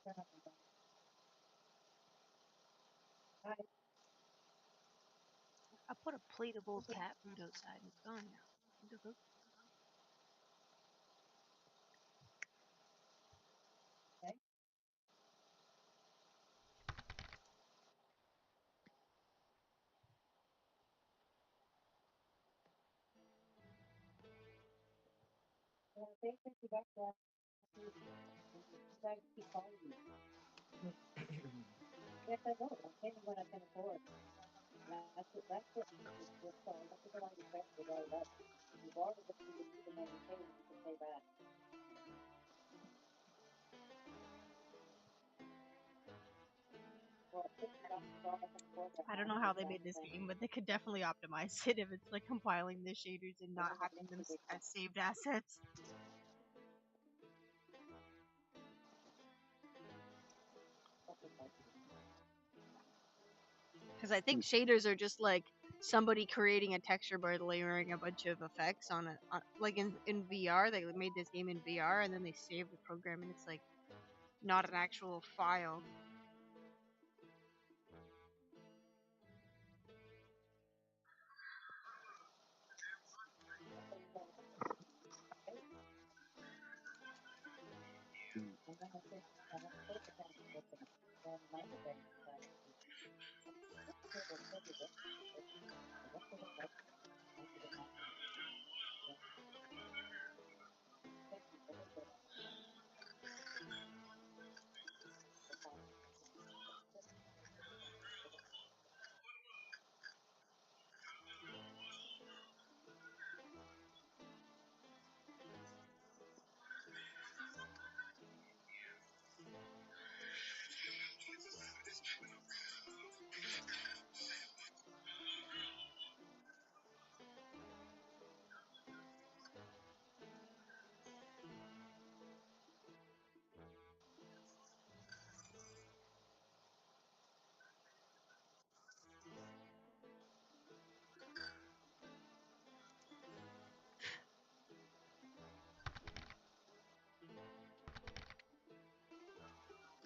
I put a plate of old cat food outside and it's gone now. Need to cook. I don't know how they made this game, but they could definitely optimize it if it's like compiling the shaders and not having them as saved assets. Because I think shaders are just like somebody creating a texture by layering a bunch of effects on like in VR. They made this game in VR and then they saved the program and it's like not an actual file.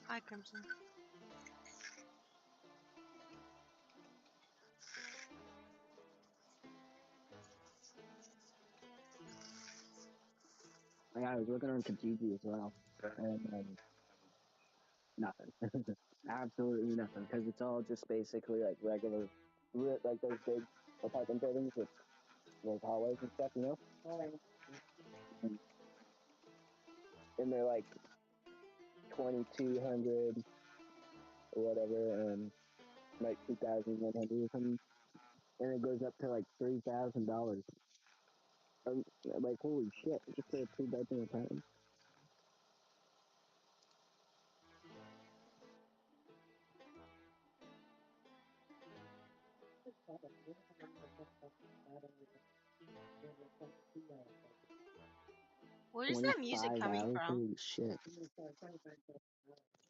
Hi, Crimson. Yeah, I was looking on Kijiji as well, and nothing. Absolutely nothing, because it's all just basically like regular, like those big apartment buildings with those hallways and stuff, you know? And they're like 2,200 or whatever, and like 2,100 or something, and it goes up to like $3,000. Like holy shit, just for a two-bedroom apartment. Where's that music 25 coming hours, from? holy shit.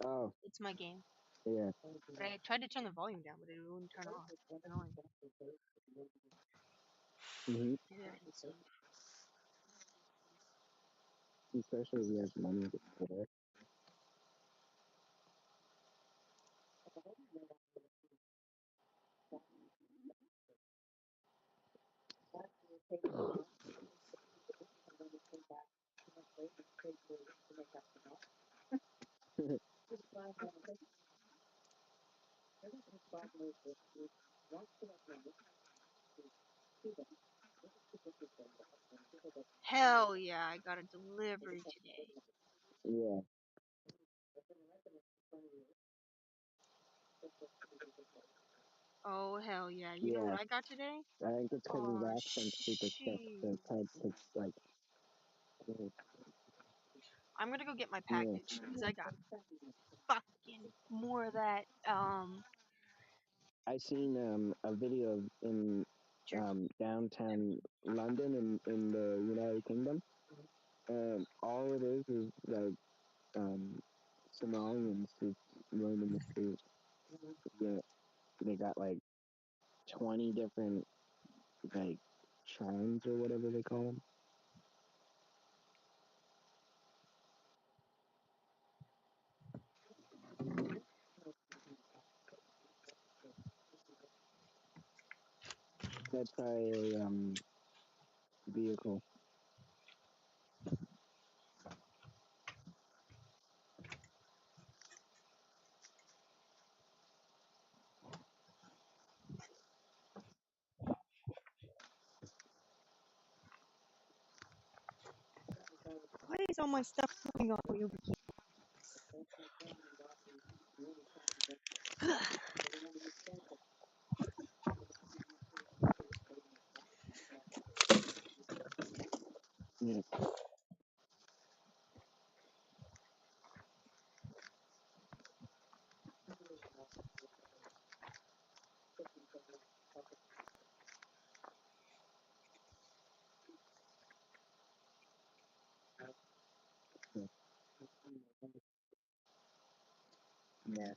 Oh It's my game. yeah, But I tried to turn the volume down, but it wouldn't turn off. Annoying. mm-hmm. Maybe I can see. Especially if you have money to pay for it. Hell yeah, I got a delivery today. Yeah, Oh hell yeah. You know what yeah. I got today? I think it's because his Oh accent's super thick. So it's hard jeez. to like. I'm gonna go get my Yeah, package because I got fucking more of that I seen a video in jerky. downtown London in the United Kingdom, and all it is like um Somalians who roaming the street. Yeah, they got like 20 different like chimes or whatever they call them. Let's try a vehicle. Why is all my stuff going on over here? Yeah. Yeah.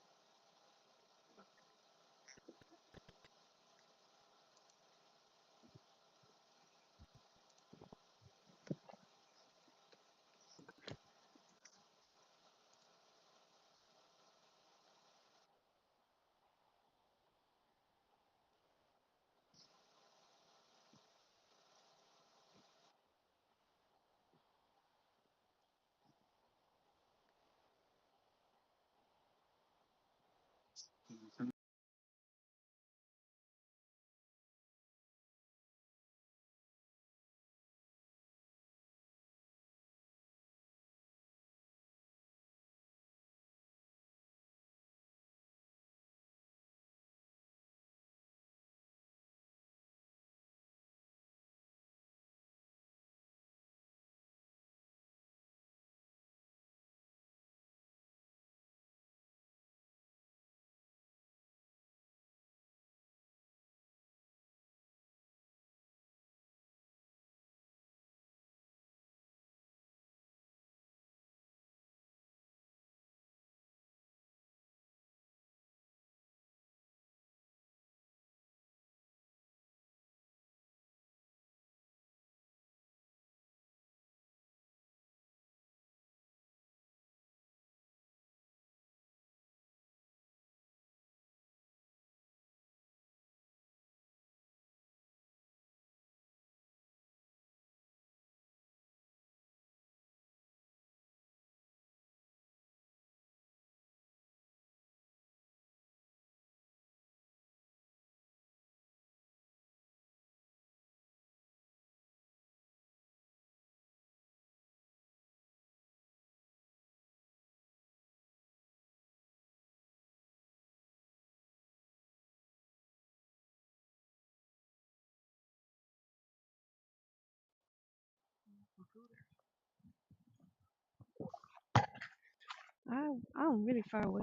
I'm really far away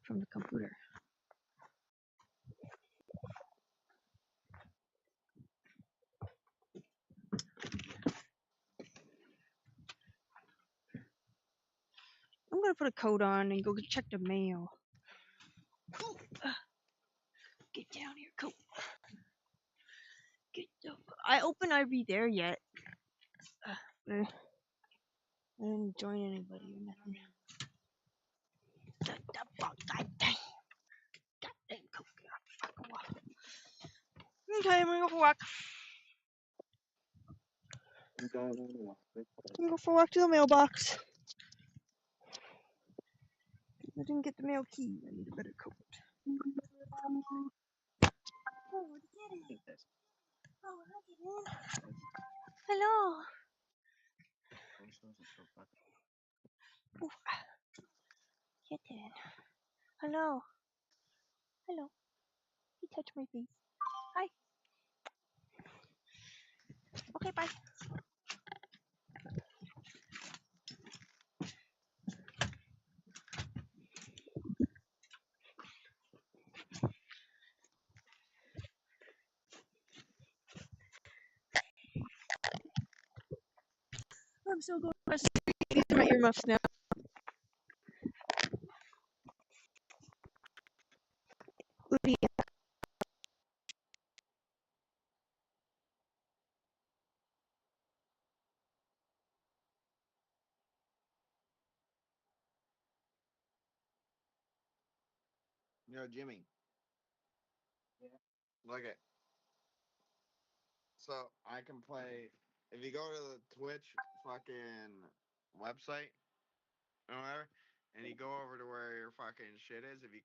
from the computer. I'm gonna put a coat on and go check the mail. Get down here, coat. Get the. I open IB there yet. I didn't join anybody or nothing. Goddamn coat. Fuck off. Okay, I'm gonna go for a walk. I'm going on a walk. I'm gonna go for a walk to the mailbox. I didn't get the mail key. I need a better coat. Oh, where'd you get it? Oh, look at it. Hello. Oof. Kitten. Hello. Hello. You touch my face. Hi. Okay, bye. I'm still going across the street. These are my earmuffs now. Yo, Jimmy. Yeah. Look at so I can play. If you go to the Twitch fucking website or whatever, and you go over to where your fucking shit is, if you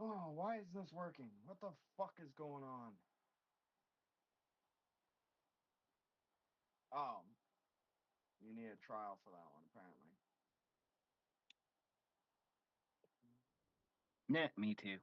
oh, why is this working? What the fuck is going on? Oh, you need a trial for that one apparently. Yeah, me too.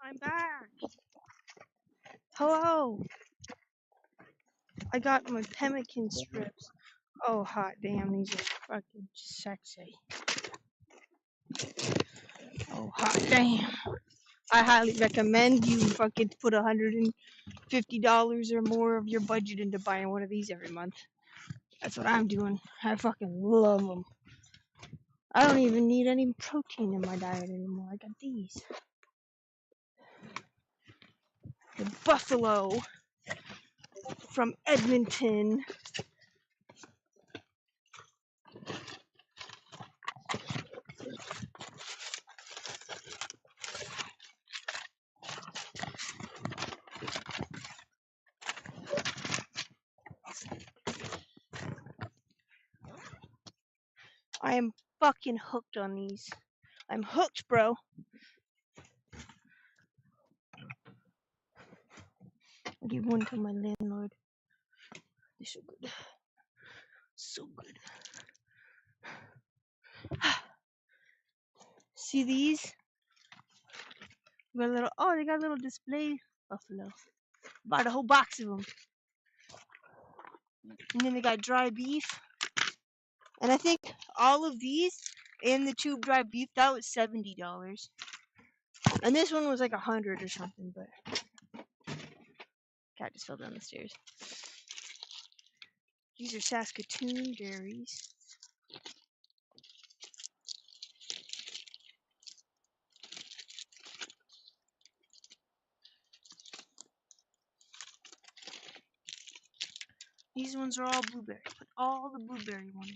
I'm back. Hello. I got my pemmican strips. Oh, hot damn, these are fucking sexy. Oh, hot damn. I highly recommend you fucking put $150 or more of your budget into buying one of these every month. That's what I'm doing. I fucking love them. I don't even need any protein in my diet anymore. I got these. The Buffalo from Edmonton. I am fucking hooked on these. I'm hooked, bro. I'll give one to my landlord. They're so good. So good. See these? Got a little. Oh, they got a little display buffalo. Bought a whole box of them. And then they got dry beef. And I think all of these and the tube dry beef, that was $70. And this one was like 100 or something, but cat just fell down the stairs. These are Saskatoon dairies. These ones are all blueberry. Put all the blueberry ones.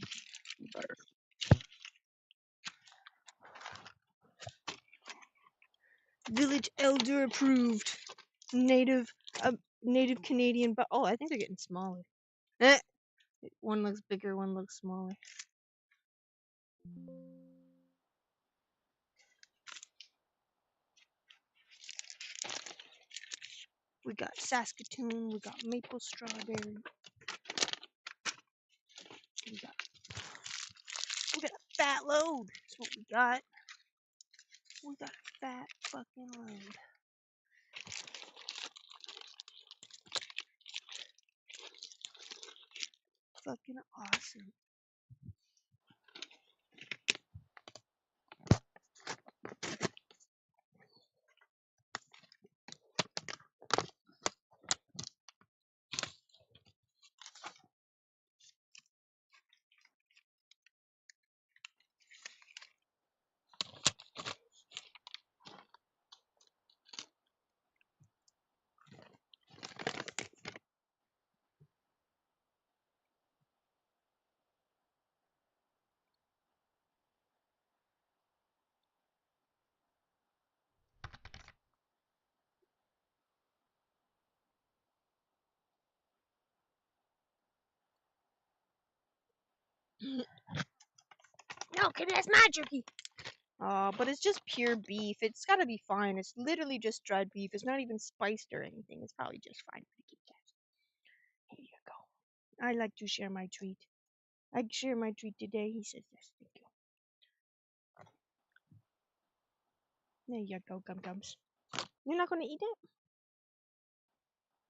Village Elder approved. Native, native Canadian. But oh, I think they're getting smaller. Eh. One looks bigger, one looks smaller. We got Saskatoon. We got maple strawberry. We got a fat load. That's what we got. We got a fat fucking load. Fucking awesome. No, kid, that's my jerky. But it's just pure beef. It's gotta be fine. It's literally just dried beef. It's not even spiced or anything. It's probably just fine for the Kit Kat. Here you go. I like to share my treat. I share my treat today. He says yes. Thank you. There you go, Gum Gums. You're not gonna eat it?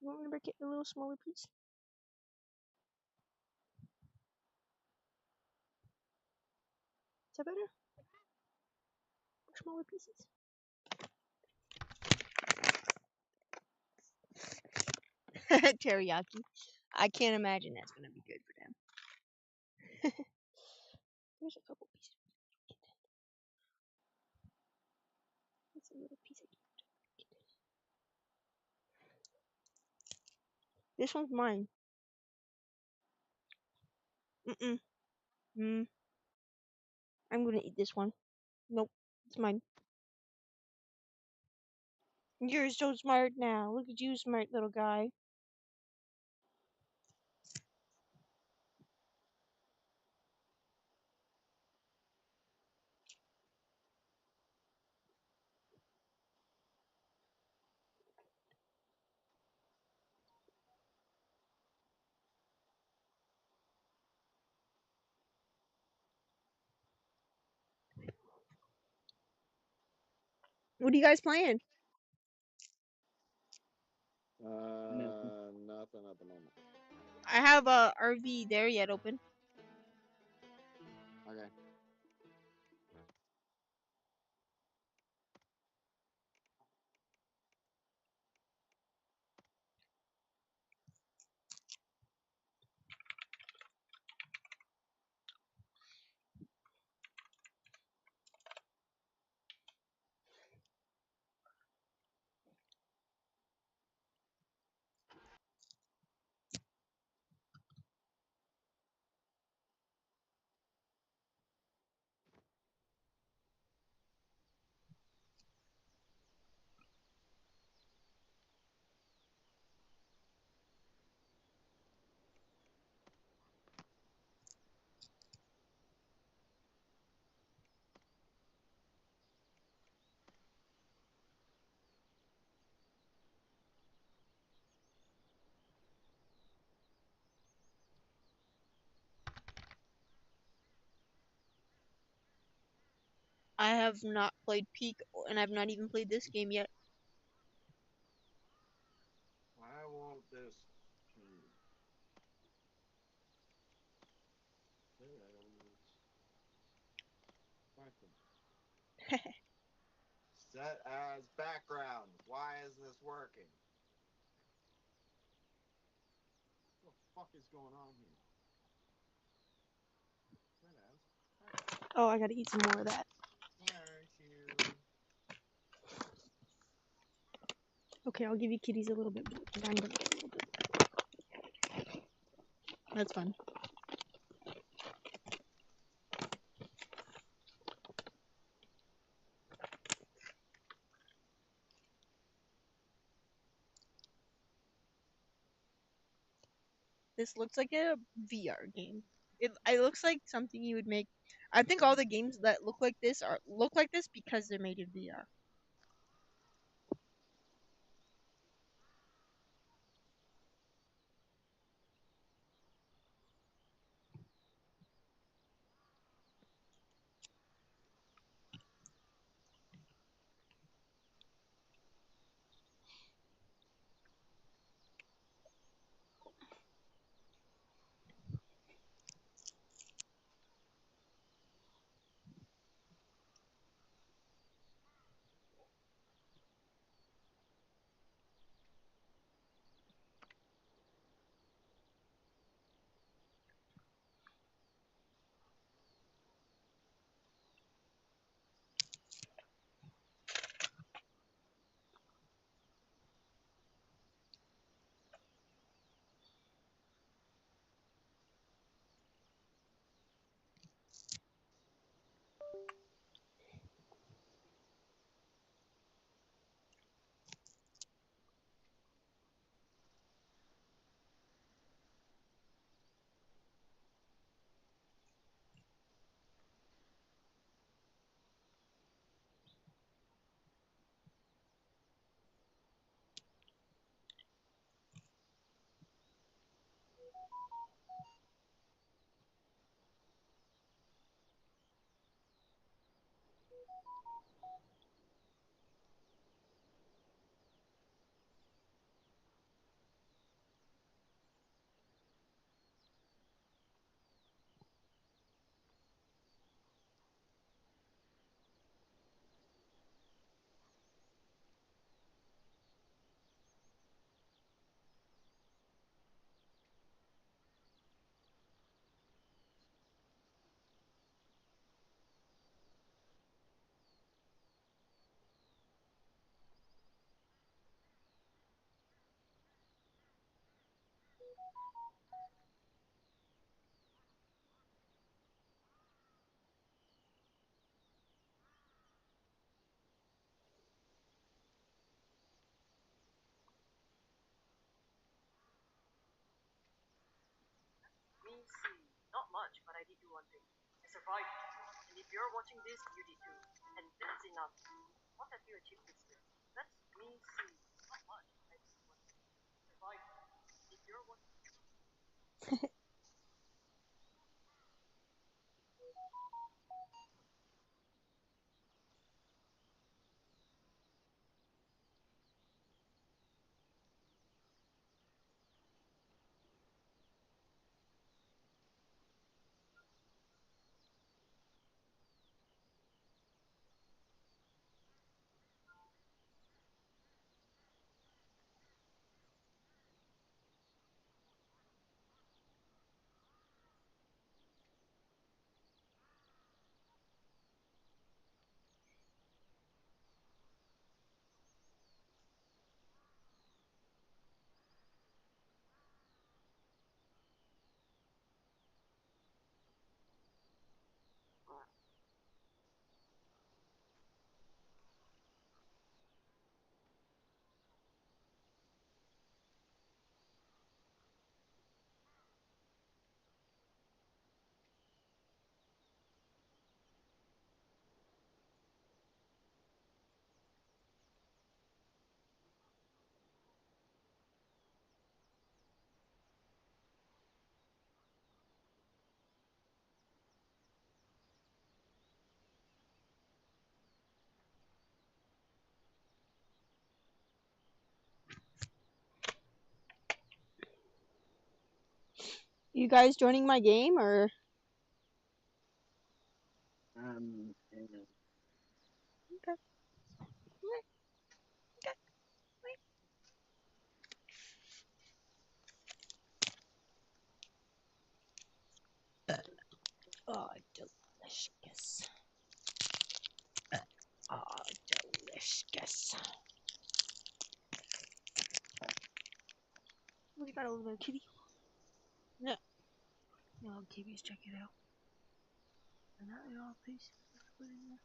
You want me to break it a little smaller piece? Is that better? Smaller pieces? Teriyaki. I can't imagine that's gonna be good for them. There's a couple pieces. That's a little piece of kitten. This one's mine. Mm-mm. Mm. I'm gonna eat this one. Nope. It's mine. You're so smart now. Look at you, smart little guy. What are you guys playing? Nothing at the moment. I have a RV there yet open. Okay. I have not played Peak, and I've not even played this game yet. Why won't this change? Set as background. Why isn't this working? What the fuck is going on here? Set as background. Oh, I gotta eat some more of that. Why aren't you? Okay, I'll give you kitties a little bit. I'm gonna get a little bit. That's fun. This looks like a VR game. It looks like something you would make. I think all the games that look like this because they're made in VR. Me see, not much, but I did do one thing. I survived. And if you're watching this, you did too. And that's enough. What have you achieved this year? That's me see, not much, but I did do one thing. I survived. And if you're watching You guys joining my game or? Hang on. Okay. Oh, delicious. Oh, delicious. What you got over there, kitty? No. No, kitties, check it out. And that all piece put in there.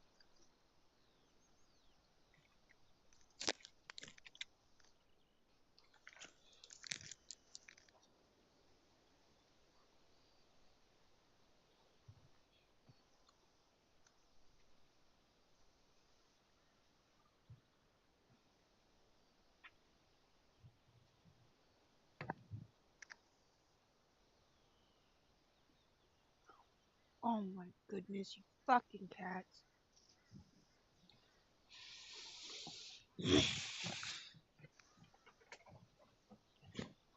Oh my goodness, you fucking cats.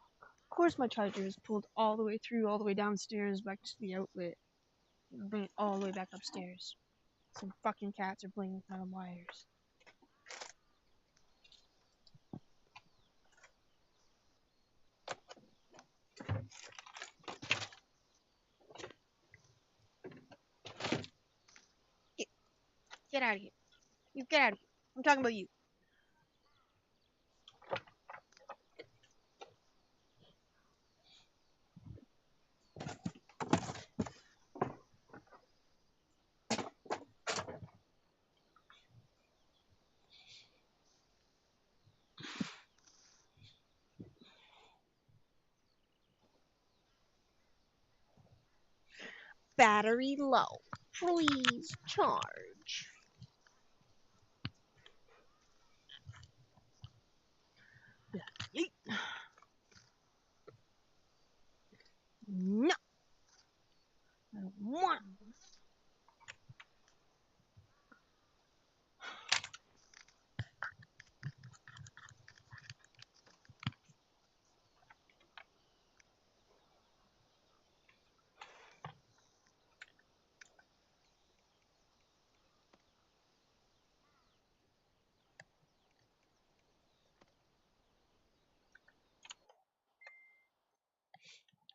Of course my charger is pulled all the way through, all the way downstairs, back to the outlet. And bring it all the way back upstairs. Some fucking cats are playing with my wires. Get out of here. You get out of here. I'm talking about you. Battery low. Please charge. Yeet. No. I don't want.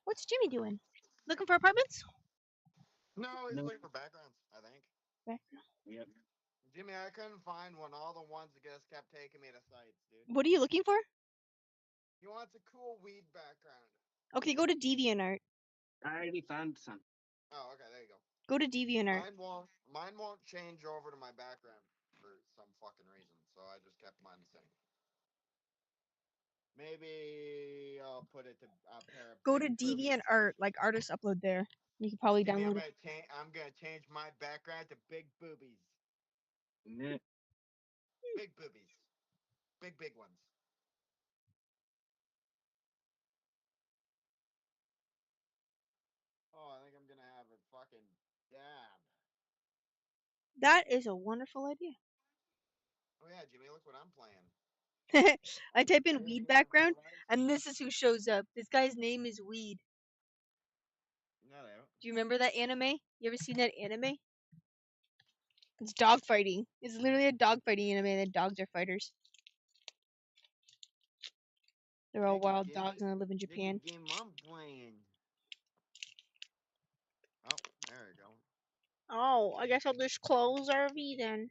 What's Jimmy doing? Looking for apartments? No, he's No. looking for backgrounds, I think. Yep. Jimmy, I couldn't find one. All the ones that just kept taking me to sites, dude. What are you looking for? He wants a cool weed background. Okay, go to DeviantArt. I already found some. Oh, okay, there you go. Go to DeviantArt. Mine won't change over to my background for some fucking reason, so I just kept mine the same. Maybe I'll put it to a pair of Go to big boobies. DeviantArt, like artists upload there. You can probably Jimmy, download it. I'm gonna change my background to big boobies. No. Big boobies. Big ones. Oh, I think I'm gonna have a fucking dab. That is a wonderful idea. Oh yeah, Jimmy, look what I'm playing. I type in Hey, weed you guys background, realize? and this is who shows up. This guy's name is Weed. No, they don't. Do you remember that anime? You ever seen that anime? It's dog fighting. It's literally a dog fighting anime. The dogs are fighters. They're all wild dogs and they live in Japan. The game I'm playing. Oh, there we go. Oh, I guess I'll just close RV then.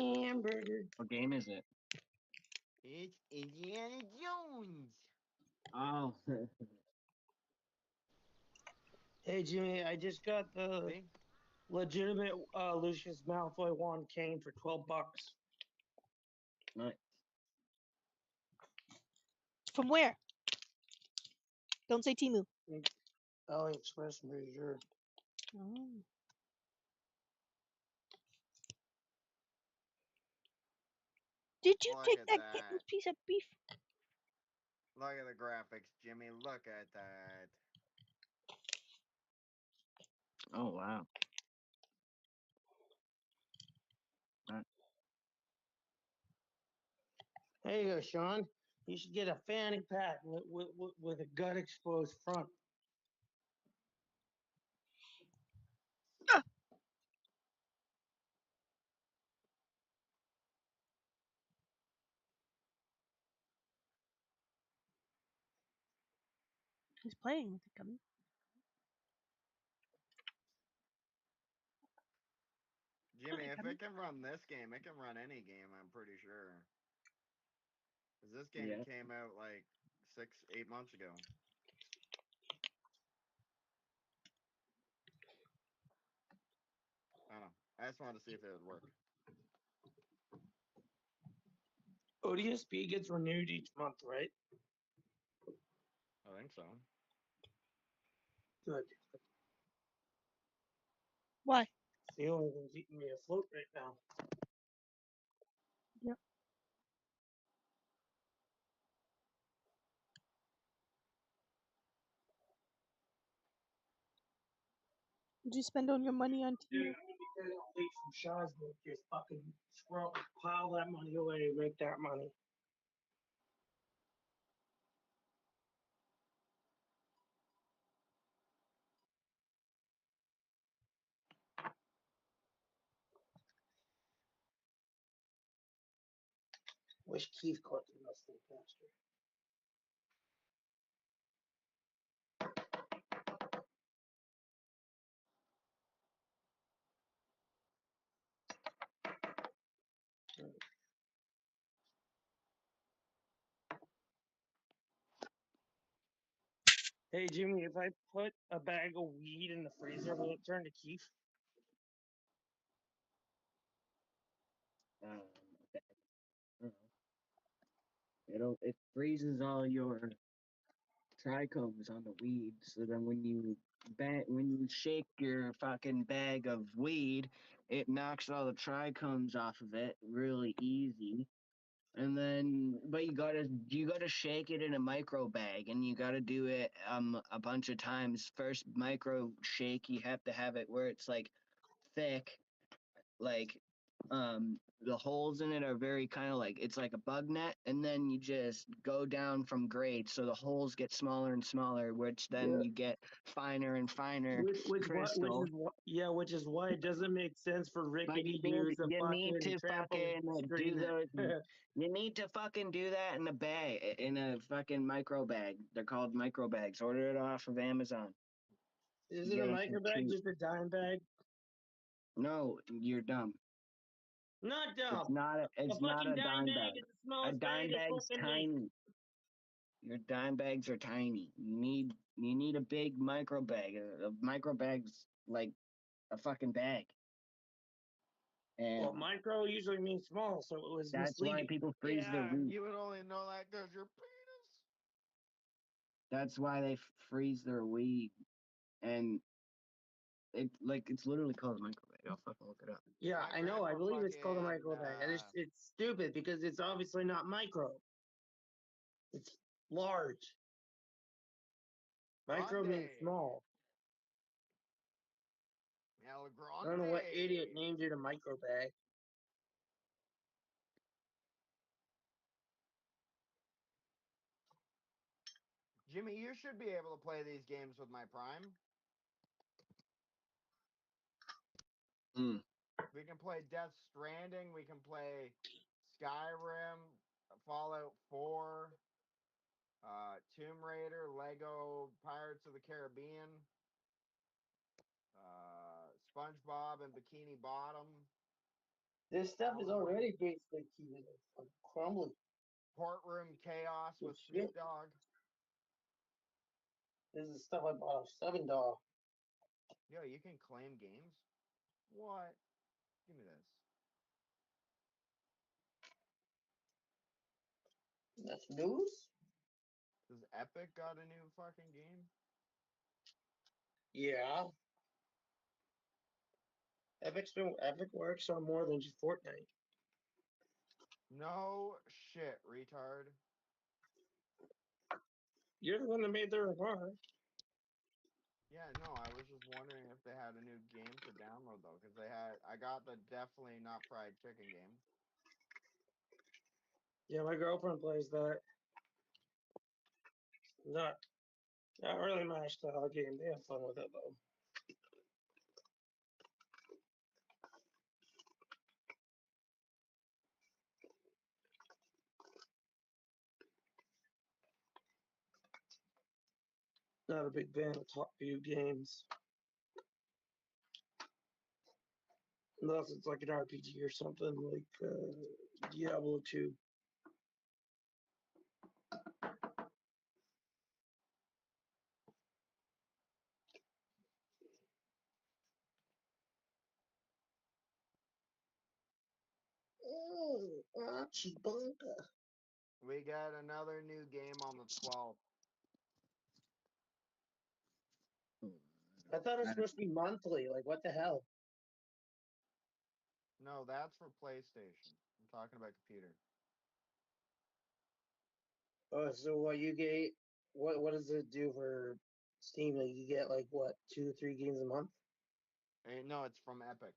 Hamburger. What game is it? It's Indiana Jones. Oh. Hey Jimmy, I just got the See? legitimate Lucius Malfoy wand cane for $12. Nice. From where? Don't say Timu. AliExpress, I'm pretty sure. Oh. Did you Look take at that that. kitten's piece of beef? Look at the graphics, Jimmy. Look at that. Oh wow. There you go, Sean. You should get a fanny pack with a gut exposed front. He's playing with it, Gummy. Jimmy, if Gummy. it can run this game, it can run any game, I'm pretty sure. Because this game Yeah. came out like 6-8 months ago. I don't know. I just wanted to see if it would work. ODSP gets renewed each month, right? I think so. Good. Why? It's the only thing keeping me afloat right now. Yep. Did you spend all your money on Dude, tea? I'm gonna be getting late from Shaw's book. Just fucking pile that money away, make that money. Wish Keith collected this thing faster. Hey Jimmy, if I put a bag of weed in the freezer, will it turn to Keith? It freezes all your trichomes on the weed, so then when you shake your fucking bag of weed, it knocks all the trichomes off of it really easy. And then, but you gotta shake it in a micro bag, and you gotta do it a bunch of times. First micro shake, you have to have it where it's like thick, like the holes in it are very kind of like it's like a bug net, and then you just go down from grade, so the holes get smaller and smaller, which then you get finer and finer crystal. Which is why it doesn't make sense for Ricky But to use a you need fucking to trampoline fucking do screen. you need to fucking do that in a bag, in a fucking micro bag. They're called micro bags. Order it off of Amazon. Isn't Get a 'em micro for bag cheap. just a dime bag? No, you're dumb. Not dumb. It's not a A it's not fucking a dime dime bag bag. is the A smallest dime bag of bag's fucking meat. tiny. Your dime bags are tiny. You need a big micro bag. A micro bag's like a fucking bag. And Well, micro usually means small, so it was that's why misleading. people freeze their Yeah, weed. you would only know that because your penis. That's why they freeze their weed. And it's literally called a micro bag. I'll fucking look it up. Yeah, My I know. I grandpa believe it's called a fucking, micro bag. It's stupid because it's obviously not micro. It's large. Micro means Grande. small. El I don't know what Grande. idiot named it a micro bag. Jimmy, you should be able to play these games with my Prime. Mm. We can play Death Stranding. We can play Skyrim, Fallout 4, Tomb Raider, Lego Pirates of the Caribbean, SpongeBob and Bikini Bottom, This stuff is Halloween. already basically keeping it crumbling. Courtroom Chaos with Shit. Snoop Dogg. This is stuff I bought off $7. Yo, you can claim games? What? Give me this. That's news? Does Epic got a new fucking game? Yeah. Epic works on more than just Fortnite. No shit, retard. You're the one that made their remark. Yeah, no, I was just wondering if they had a new game to download though, because I got the Definitely Not Fried Chicken game. Yeah, my girlfriend plays that. Not really my style game. They have fun with it though. Not a big fan of top view games. Unless it's like an RPG or something like Diablo 2. Chibunka. We got another new game on the 12th. I thought it was supposed to be monthly. Like, what the hell? No, that's for PlayStation. I'm talking about computer. Oh, so what you get? What does it do for Steam? Like, you get like what, 2 or 3 games a month? No, it's from Epic.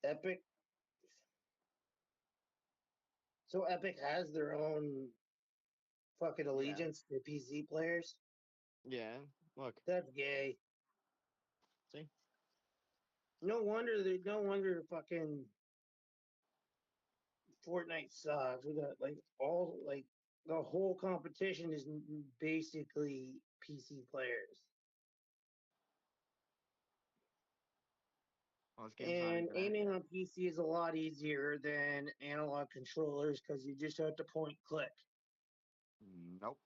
Epic. So Epic has their own fucking allegiance to PC players. Yeah, look. That's gay. See? No wonder fucking Fortnite sucks. We got like the whole competition is basically PC players. Well, this game's not And even aiming on PC is a lot easier than analog controllers because you just have to point click. Nope.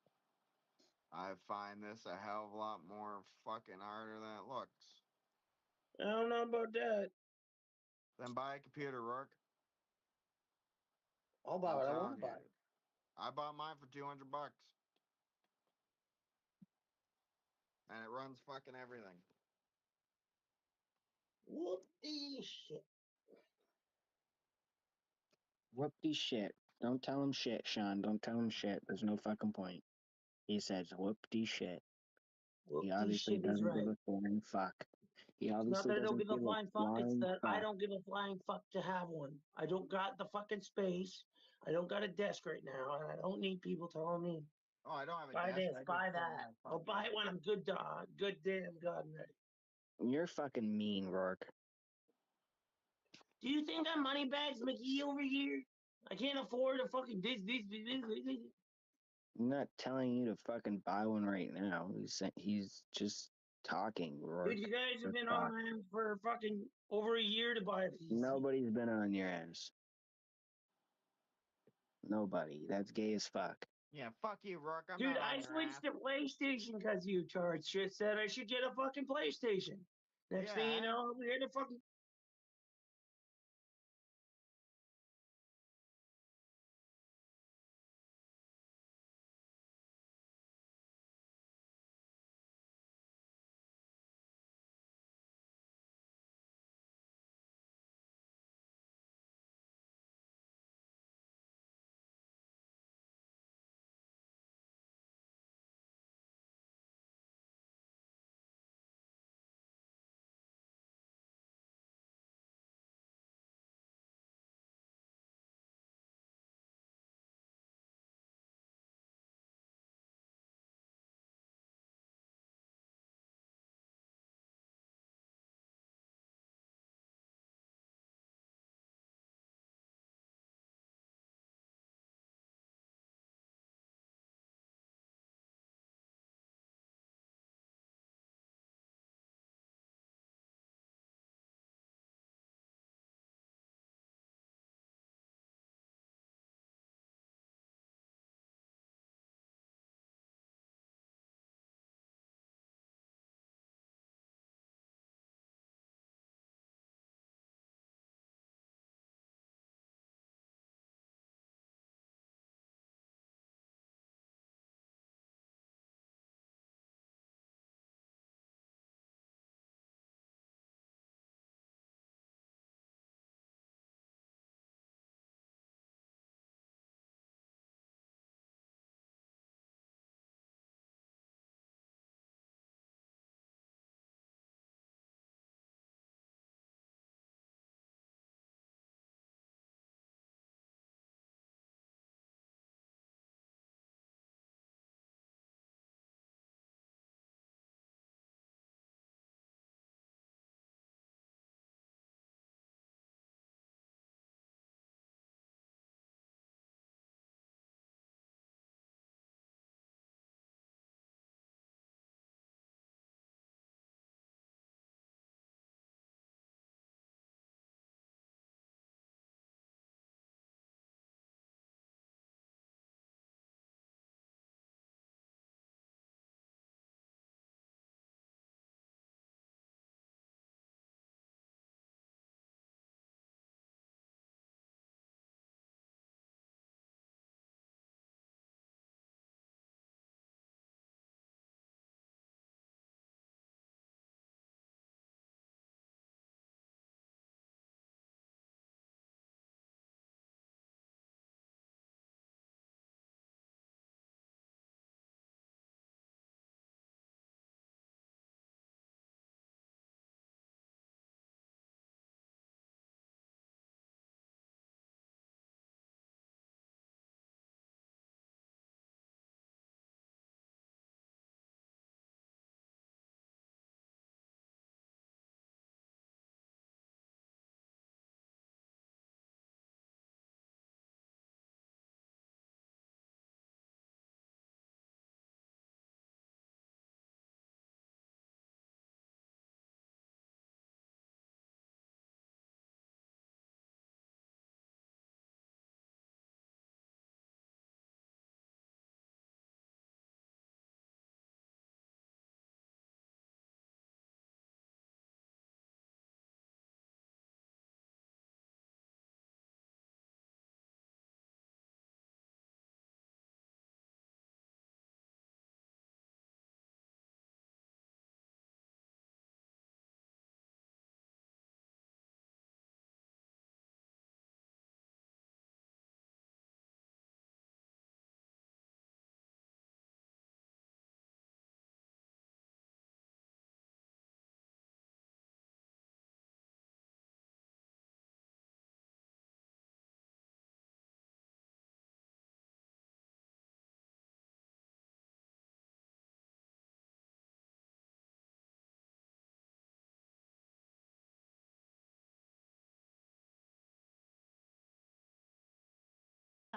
I find this a hell of a lot more fucking harder than it looks. I don't know about that. Then buy a computer, Rourke. I'll buy I'm what I want telling to you. buy. I bought mine for $200. And it runs fucking everything. Whoopty shit. Whoopty shit. Don't tell him shit, Sean. Don't tell him shit. There's no fucking point. He says whoopty shit. He Whoopty obviously shit is doesn't give right. a flying fuck. He It's not obviously that I don't doesn't give a give a flying fuck, it's flying that I fuck. don't give a flying fuck to have one. I don't got the fucking space. I don't got a desk right now, and I don't need people telling me, Oh, I don't have a buy desk. this, I just buy sit in that. my I'll fucking buy it bed. when I'm good dog, good damn god ready. You're fucking mean, Rourke. Do you think I'm Moneybags McGee over here? I can't afford a fucking this. I'm not telling you to fucking buy one right now. He's just talking, Rourke. Dude, you guys have Just been talk. on my ass for fucking over a year to buy a PC. Nobody's been on your ass. Nobody. That's gay as fuck. Yeah, fuck you, Rourke. I'm Dude, not on I your switched ass. to PlayStation because you charged shit said I should get a fucking PlayStation. Next thing you Yeah. know, we had a fucking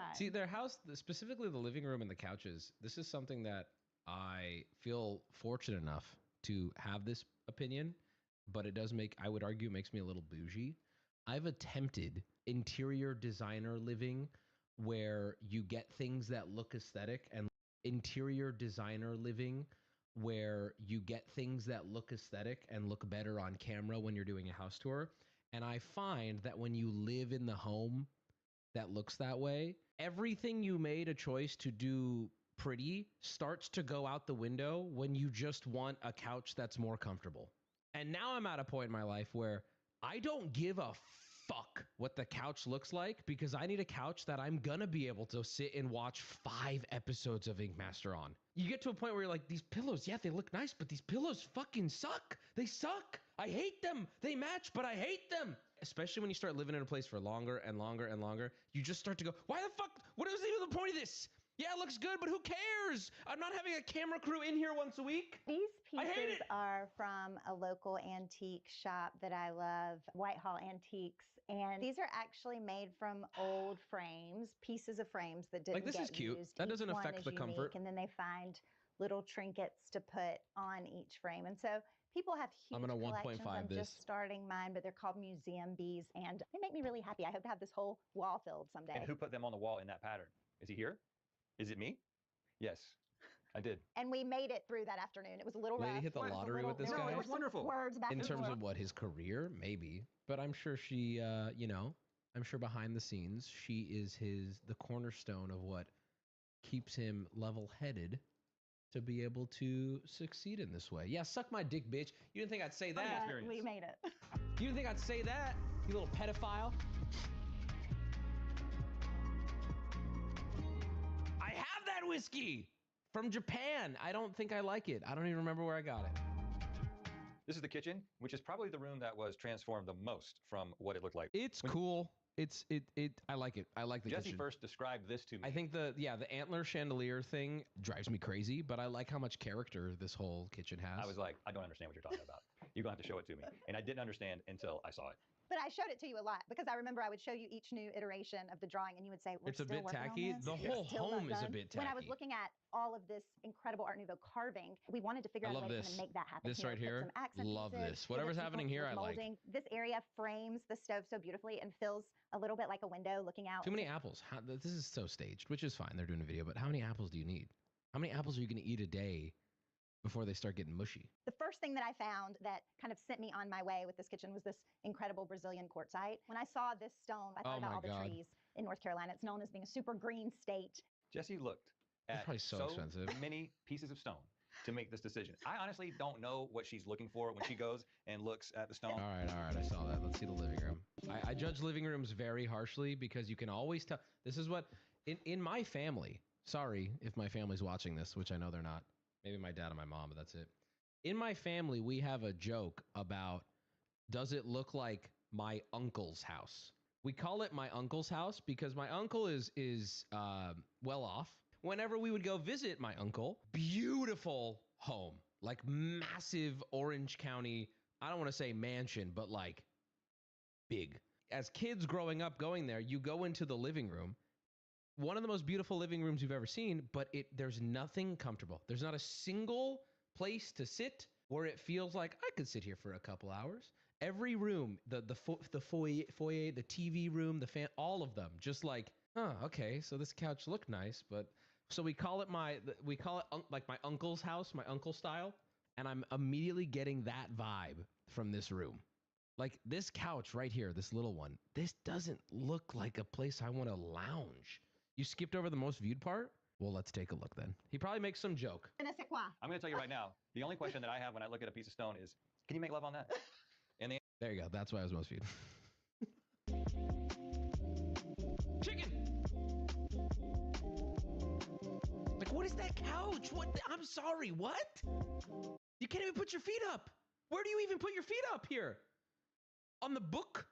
time. See, their house, specifically the living room and the couches, this is something that I feel fortunate enough to have this opinion, but it does make, I would argue, makes me a little bougie. I've attempted interior designer living where you get things that look aesthetic, and interior designer living where you get things that look aesthetic and look better on camera when you're doing a house tour. And I find that when you live in the home that looks that way, everything you made a choice to do pretty starts to go out the window when you just want a couch that's more comfortable. And now I'm at a point in my life where I don't give a fuck what the couch looks like, because I need a couch that I'm gonna be able to sit and watch 5 episodes of Ink Master on. You get to a point where you're like, these pillows, yeah, they look nice, but these pillows fucking suck. They suck. I hate them. They match, but I hate them. Especially when you start living in a place for longer and longer and longer, you just start to go, why the fuck? What is even the point of this? Yeah, it looks good, but who cares? I'm not having a camera crew in here once a week. These I hate pieces it. are from a local antique shop that I love, Whitehall Antiques. And these are actually made from old frames, pieces of frames that didn't Like, this get is cute. used. That Each doesn't one affect is the unique, comfort. and then they find little trinkets to put on each frame. And so people have huge I'm gonna collections. 1.5 I'm this. just starting mine, but they're called museum bees, and they make me really happy. I hope to have this whole wall filled someday. And who put them on the wall in that pattern? Is he here? Is it me? Yes, I did. And we made it through that afternoon. It was a little Lady rough. hit the It was a lottery with this there guy? were It was some wonderful. Words back In and terms forth. of what, his career, maybe, but I'm sure she, you know, I'm sure behind the scenes, she is the cornerstone of what keeps him level-headed to be able to succeed in this way. Yeah, suck my dick, bitch. You didn't think I'd say that? But we made it. You didn't think I'd say that, you little pedophile? I have that whiskey from Japan. I don't think I like it. I don't even remember where I got it. This is the kitchen, which is probably the room that was transformed the most from what it looked like. It's When- cool. I like it. I like the Jesse kitchen. first described this to me. I think the antler chandelier thing drives me crazy, but I like how much character this whole kitchen has. I was like, I don't understand what you're talking about. You're going to have to show it to me. And I didn't understand until I saw it. But I showed it to you a lot because I remember I would show you each new iteration of the drawing, and you would say, "We're It's a still bit working on tacky. this. The It's whole still not home is a done." bit When I was tacky. looking at all of this incredible Art Nouveau carving, we wanted to figure I out a love way to this. kind of make that happen. This you know, right put here, some accent love pieces, this. give it Whatever's some happening here, with I like. molding. This area frames the stove so beautifully and feels a little bit like a window looking out. Too many apples. This is so staged, which is fine. They're doing a video, but how many apples do you need? How many apples are you going to eat a day before they start getting mushy? The first thing that I found that kind of sent me on my way with this kitchen was this incredible Brazilian quartzite. When I saw this stone, I thought Oh about my all the God. trees in North Carolina. It's known as being a super green state. Jesse looked It's at probably so expensive. many pieces of stone to make this decision. I honestly don't know what she's looking for when she goes and looks at the stone. All right, I saw that. Let's see the living room. I judge living rooms very harshly because you can always tell. This is what, in my family, sorry if my family's watching this, which I know they're not. Maybe my dad and my mom, but that's it. In my family, we have a joke about, does it look like my uncle's house? We call it my uncle's house because my uncle is well off. Whenever we would go visit my uncle, beautiful home, like massive Orange County, I don't want to say mansion, but like big. As kids growing up going there, you go into the living room, one of the most beautiful living rooms you've ever seen, but there's nothing comfortable. There's not a single place to sit where it feels like I could sit here for a couple hours. Every room, the foyer, the TV room, the fan, all of them, just like, oh, okay, so this couch looked nice, but so we call it like my uncle's house, my uncle style, and I'm immediately getting that vibe from this room. Like this couch right here, this little one, this doesn't look like a place I want to lounge. You skipped over the most viewed part? Well, let's take a look then. He probably makes some joke. I'm going to tell you right now, the only question that I have when I look at a piece of stone is, can you make love on that? And the There you go. That's why I was most viewed. Chicken! Like, what is that couch? What? I'm sorry, what? You can't even put your feet up. Where do you even put your feet up here? On the book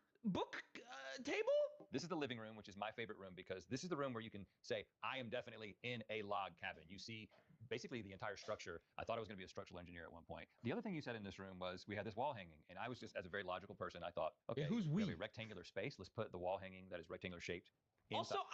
table? This is the living room, which is my favorite room because this is the room where you can say, I am definitely in a log cabin. You see basically the entire structure. I thought I was going to be a structural engineer at one point. The other thing you said in this room was we had this wall hanging, and I was just, as a very logical person, I thought, okay, who's we we? have a rectangular space. Let's put the wall hanging that is rectangular shaped Also, inside.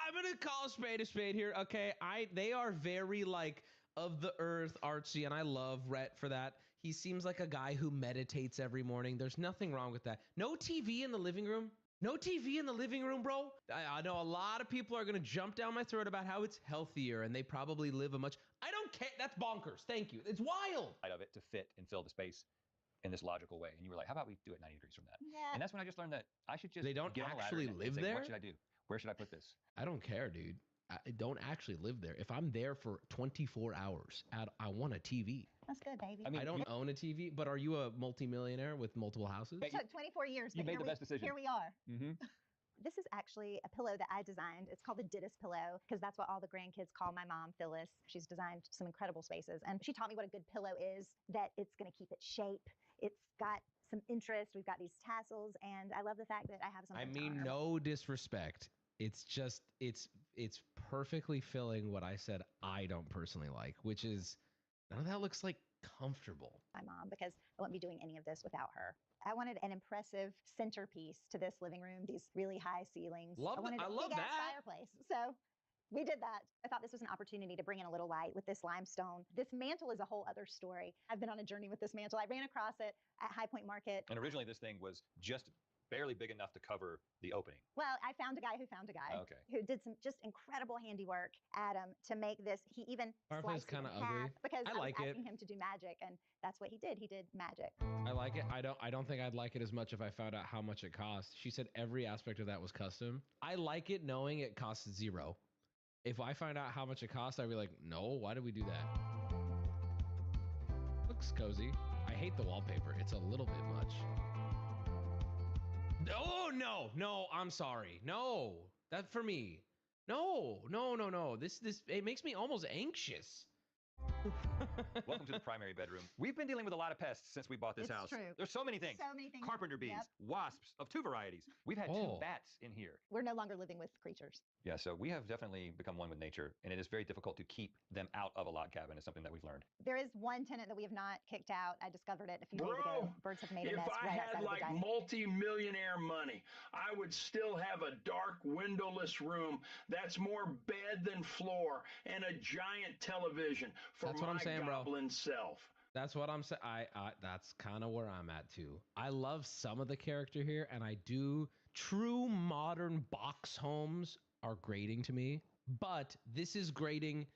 I'm gonna call a spade here. Okay, they are very like of the earth artsy, and I love Rhett for that. He seems like a guy who meditates every morning. There's nothing wrong with that. No TV in the living room. No TV in the living room, bro. I know a lot of people are gonna jump down my throat about how it's healthier and they probably live a much. I don't care. That's bonkers. Thank you. It's wild. Of it to fit and fill the space in this logical way. And you were like, how about we do it 90 degrees from that? Yeah. And that's when I just learned that I should just They don't get on a ladder actually and live say, there? What should I do? Where should I put this? I don't care, dude. I don't actually live there. If I'm there for 24 hours, I want a TV. That's good, baby. I mean, I don't own a TV, but are you a multimillionaire with multiple houses? Hey, It took 24 years. you but made here the best decision. Here we are. Mm-hmm. This is actually a pillow that I designed. It's called the Dittus pillow because that's what all the grandkids call my mom, Phyllis. She's designed some incredible spaces. And she taught me what a good pillow is, that it's going to keep its shape. It's got some interest. We've got these tassels. And I love the fact that I have something. I mean, no disrespect. It's just, it's perfectly filling what I said I don't personally like, which is none of that looks like comfortable. My mom, because I wouldn't be doing any of this without her. I wanted an impressive centerpiece to this living room, these really high ceilings. Love I wanted I a love big-ass that. fireplace. So we did that. I thought this was an opportunity to bring in a little light with this limestone. This mantle is a whole other story. I've been on a journey with this mantle. I ran across it at High Point Market. And originally this thing was just barely big enough to cover the opening. Well, I found a guy who found a guy Okay. who did some just incredible handiwork, Adam, to make this. He even Fireplace sliced it in kinda ugly. half because I I was like it. asking him to do magic, and that's what he did. He did magic. I like it. I don't think I'd like it as much if I found out how much it cost. She said every aspect of that was custom. I like it knowing it costs $0. If I find out how much it costs, I'd be like, no, why did we do that? Looks cozy. I hate the wallpaper. It's a little bit much. Oh, no, I'm sorry. No, that's for me. No. This, it makes me almost anxious. Welcome to the primary bedroom. We've been dealing with a lot of pests since we bought this It's house. true. There's so many things. So many things. Carpenter bees, Yep. wasps of 2 varieties. We've had 2 Oh. bats in here. We're no longer living with creatures. Yeah, so we have definitely become one with nature, and it is very difficult to keep them out of a log cabin. Is something that we've learned. There is one tenant that we have not kicked out. I discovered it a few days ago. Bro, Birds have made a if mess I right had outside of the like dining. multi-millionaire money, I would still have a dark windowless room that's more bed than floor and a giant television for That's what my I'm saying, bro. goblin self. That's what I'm saying. That's kind of where I'm at too. I love some of the character here, and I do. True modern box homes are grating to me, but this is grating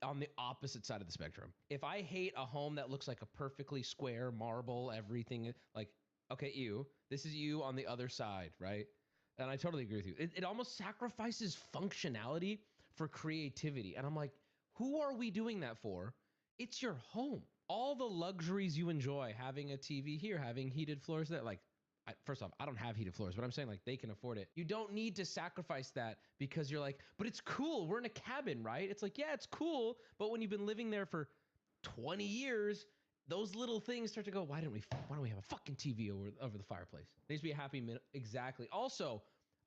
on the opposite side of the spectrum. If I hate a home that looks like a perfectly square marble, everything like, okay, this is you on the other side, right? And I totally agree with you. It almost sacrifices functionality for creativity, and I'm like, who are we doing that for? It's your home. All the luxuries you enjoy, having a TV here, having heated floors there, like, first off, I don't have heated floors, but I'm saying like they can afford it. You don't need to sacrifice that because you're like, but it's cool. We're in a cabin, right? It's like, yeah, it's cool. But when you've been living there for 20 years, those little things start to go, why don't we have a fucking TV over the fireplace? There needs to be a happy minute. Exactly. Also,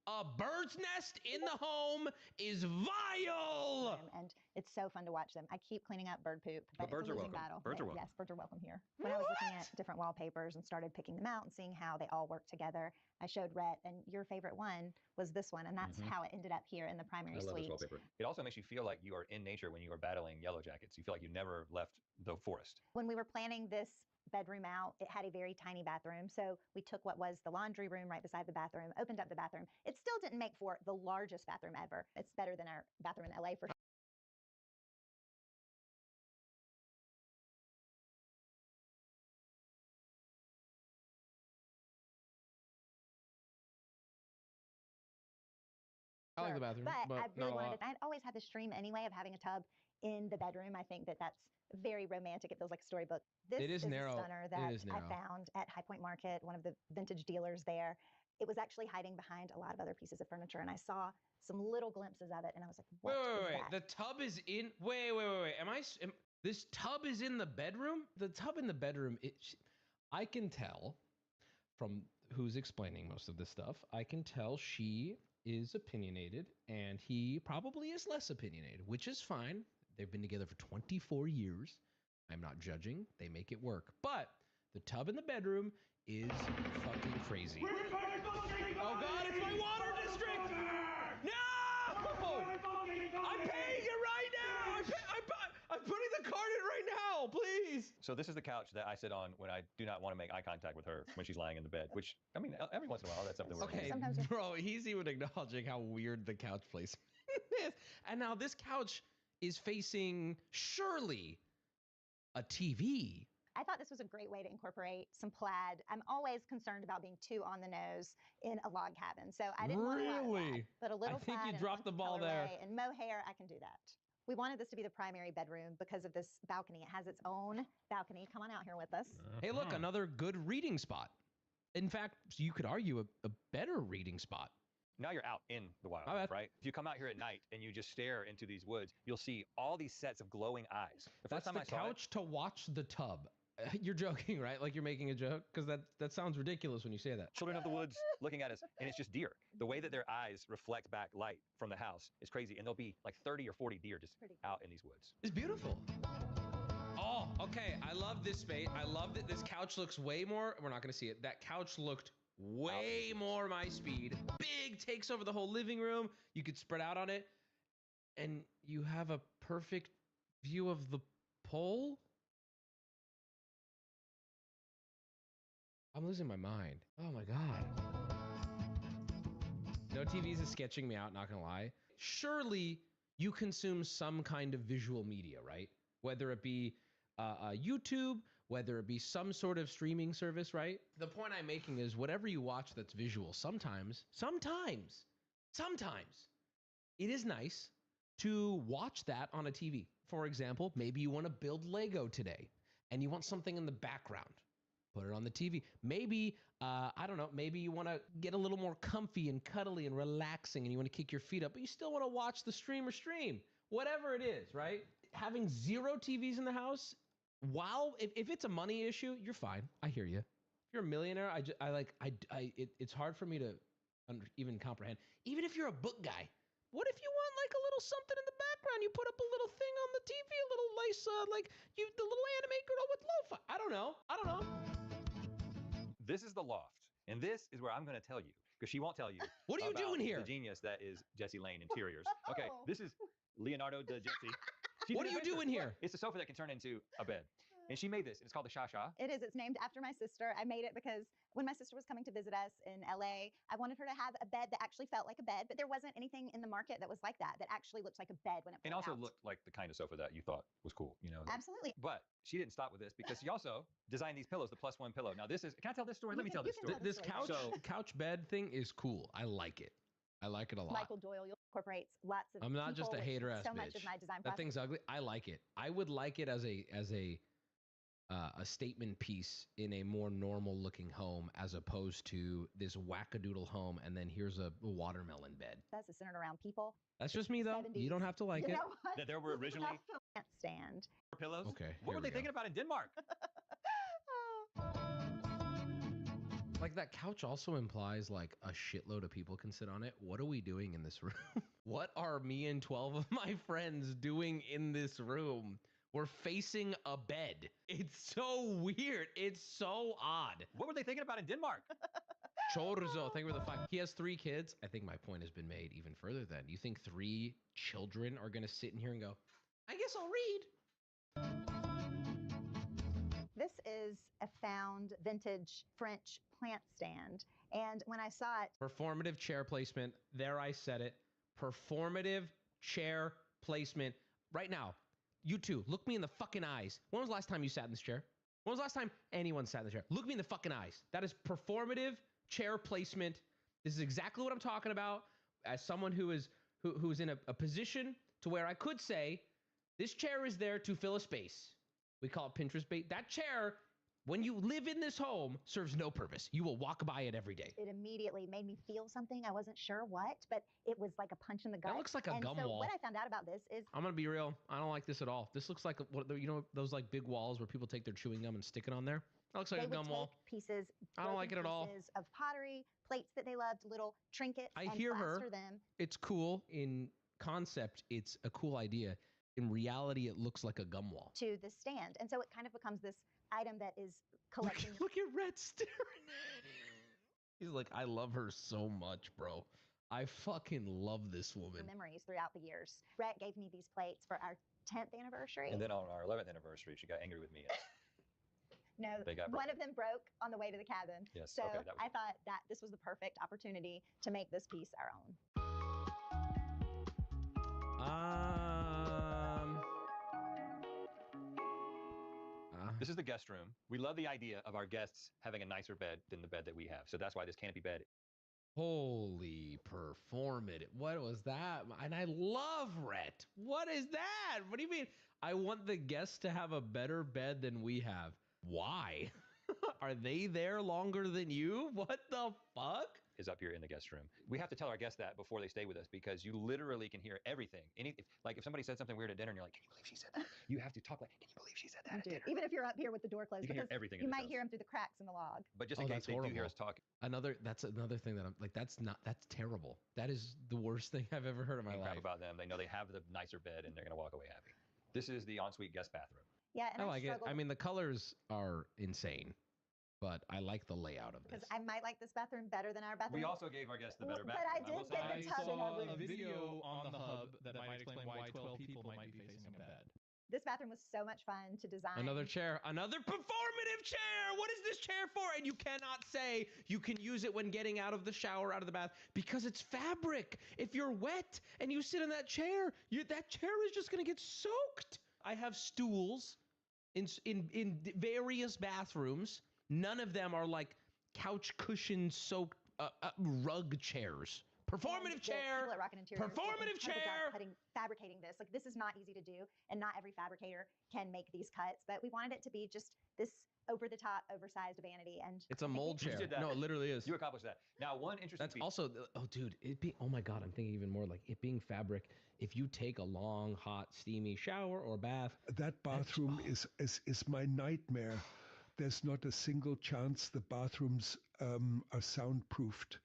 a bird's nest in the home is vile. And it's so fun to watch them. I keep cleaning up bird poop, but birds it's a are losing welcome. battle. Birds are welcome. Yes, birds are welcome here. When I was looking at different wallpapers and started picking them out and seeing how they all work together, I showed Rhett, and your favorite one was this one, and that's how it ended up here in the primary I love suite. this wallpaper. It also makes you feel like you are in nature when you are battling yellow jackets. You feel like you never left the forest. When we were planning this bedroom out, it had a very tiny bathroom. So we took what was the laundry room right beside the bathroom, opened up the bathroom. It still didn't make for the largest bathroom ever. It's better than our bathroom in LA for sure. I like the bathroom, But I not really a wanted lot. to, I'd always had this dream anyway of having a tub in the bedroom. I think that that's very romantic. It feels like a storybook. This It is narrow. a stunner It that is I narrow. found at High Point Market, one of the vintage dealers there. It was actually hiding behind a lot of other pieces of furniture, and I saw some little glimpses of it, and I was like, "What is Wait. that?" The tub is in. Wait. This tub is in the bedroom? The tub in the bedroom, I can tell from who's explaining most of this stuff, I can tell she is opinionated and he probably is less opinionated, which is fine. They've been together for 24 years. I'm not judging. They make it work. But the tub in the bedroom is fucking crazy. Oh God, it's my water district! No! I'm paying it right now. I'm putting the card in right now, please. So this is the couch that I sit on when I do not want to make eye contact with her when she's lying in the bed, which, I mean, every once in a while, that's something we're Okay, Sometimes you- bro, he's even acknowledging how weird the couch placement is. And now this couch is facing surely a TV. I thought this was a great way to incorporate some plaid. I'm always concerned about being too on the nose in a log cabin, so I didn't want a lot of Really? plaid, but a little I think plaid you and a dropped the funky ball there. colorway and mohair, I can do that. We wanted this to be the primary bedroom because of this balcony. It has its own balcony. Come on out here with us. Hey, look, another good reading spot. In fact, you could argue a better reading spot. Now you're out in the wild, Oh, right? If you come out here at night and you just stare into these woods, you'll see all these sets of glowing eyes. The first That's time the I saw it, couch to watch the tub. You're joking, right? Like you're making a joke? Because that sounds ridiculous when you say that. children of the woods looking at us, and it's just deer. The way that their eyes reflect back light from the house is crazy, and there'll be like 30 or 40 deer just Pretty out in these woods. It's beautiful. Oh, okay. I love this space. I love that this couch looks way more. We're not going to see it. That couch looked way more my speed. Big, takes over the whole living room. You could spread out on it. And you have a perfect view of the pole. I'm losing my mind. Oh my God. No TVs is sketching me out, not gonna lie. Surely you consume some kind of visual media, right? Whether it be YouTube, whether it be some sort of streaming service, right? The point I'm making is whatever you watch that's visual, sometimes, it is nice to watch that on a TV. For example, maybe you want to build Lego today and you want something in the background. Put it on the TV. Maybe, I don't know, maybe you want to get a little more comfy and cuddly and relaxing and you want to kick your feet up, but you still want to watch the streamer stream. Whatever it is, right? Having 0 TVs in the house, if it's a money issue, you're fine. I hear you. If you're a millionaire, it's hard for me to even comprehend. Even if you're a book guy, what if you want like a little something in the background? You put up a little thing on the TV, a little nice, the little anime girl with lo-fi. I don't know. This is the loft, and this is where I'm going to tell you, because she won't tell you. What are you about doing here? The genius that is Jessie Lane Interiors. Okay, this is Leonardo da Jessie. What are you doing here? It's a sofa that can turn into a bed. And she made this, and it's called the Shasha. It is. It's named after my sister. I made it because when my sister was coming to visit us in LA, I wanted her to have a bed that actually felt like a bed, but there wasn't anything in the market that was like that actually looks like a bed when it And pulled also out. looked like the kind of sofa that you thought was cool, you know. Absolutely. But she didn't stop with this because she also designed these pillows, the +1 pillow. Now this is, can I tell this story? Let me tell this story. This couch So- couch bed thing is cool. I like it. I like it a lot. Michael Doyle incorporates lots of I'm not just a people, which hater ass so bitch. much of my design That process. thing's ugly. I like it. I would like it as a statement piece in a more normal looking home as opposed to this wackadoodle home and then here's a watermelon bed. That's centered around people. That's just me though. 70s. You don't have to like You it. know what? That there were originally Can't stand. pillows. Okay, What here were we they go. thinking about in Denmark? Like that couch also implies like a shitload of people can sit on it. What are we doing in this room? What are me and 12 of my friends doing in this room? We're facing a bed. It's so weird. It's so odd. What were they thinking about in Denmark? Chorizo, thank you for the 5. He has 3 kids. I think my point has been made even further then. You think 3 children are going to sit in here and go, I guess I'll read? This is a found vintage French plant stand. And when I saw it, Performative chair placement. There, I said it. Performative chair placement. Right now, you two, look me in the fucking eyes. When was the last time you sat in this chair? When was the last time anyone sat in the chair? Look me in the fucking eyes. That is performative chair placement. This is exactly what I'm talking about. As someone who's in a position to where I could say, this chair is there to fill a space. We call it Pinterest bait. That chair, when you live in this home, serves no purpose. You will walk by it every day. it immediately made me feel something. I wasn't sure what, but it was like a punch in the gut. That looks like a and gum so wall. what I found out about this is I'm gonna be real. I don't like this at all. This looks like those like big walls where people take their chewing gum and stick it on there. That looks like they a would gum take wall. pieces, I don't like broken it at all. pieces of pottery, plates that they loved, little trinkets, I and hear her. plaster them. It's cool in concept. It's a cool idea. In reality, it looks like a gum wall. To the stand. And so it kind of becomes this item that is collecting. Look at Rhett staring at him. He's like, I love her so much, bro. I fucking love this woman. memories throughout the years. Rhett gave me these plates for our 10th anniversary. And then on our 11th anniversary, she got angry with me. No, They got one of them broke on the way to the cabin. Yes, So okay, that was I it. thought that this was the perfect opportunity to make this piece our own. This is the guest room. We love the idea of our guests having a nicer bed than the bed that we have. So that's why this canopy bed. Holy performative. What was that? And I love Rhett. What is that? What do you mean? I want the guests to have a better bed than we have. Why? Are they there longer than you? What the fuck? Is up here in the guest room. We have to tell our guests that before they stay with us because you literally can hear everything. Like if somebody said something weird at dinner and you're like, can you believe she said that? You have to talk like, can you believe she said that at dinner? Even if you're up here with the door closed, You can hear because everything you in this might house. hear them through the cracks in the log. But just in case they do hear us talking. That's another thing that I'm like, that's terrible. That is the worst thing I've ever heard in my crap life. about them. They know they have the nicer bed and they're going to walk away happy. This is the ensuite guest bathroom. Yeah, and I like it. I mean, the colors are insane, but I like the layout of this. because I might like this bathroom better than our bathroom. We also gave our guests the better But bathroom. I did get the tub in our room. a video on the hub that might explain why 12 people might be facing a bed. This bathroom was so much fun to design. Another chair, another performative chair. What is this chair for? And you cannot say you can use it when getting out of the shower, out of the bath, because it's fabric. If you're wet and you sit in that chair, that chair is just going to get soaked. I have stools in various bathrooms. None of them are like couch cushion soaked rug chairs. Performative chair. People at Rockin' Interiors did an Performative incredible job chair. fabricating this. Like, this is not easy to do, and not every fabricator can make these cuts. But we wanted it to be just this over-the-top, oversized vanity, and It's a mold You chair. did that. No, it literally is. You accomplished that. Now, one interesting That's piece. also, oh, dude, oh my God, I'm thinking even more like it being fabric. If you take a long, hot, steamy shower or bath, that bathroom is my nightmare. There's not a single chance the bathrooms are soundproofed.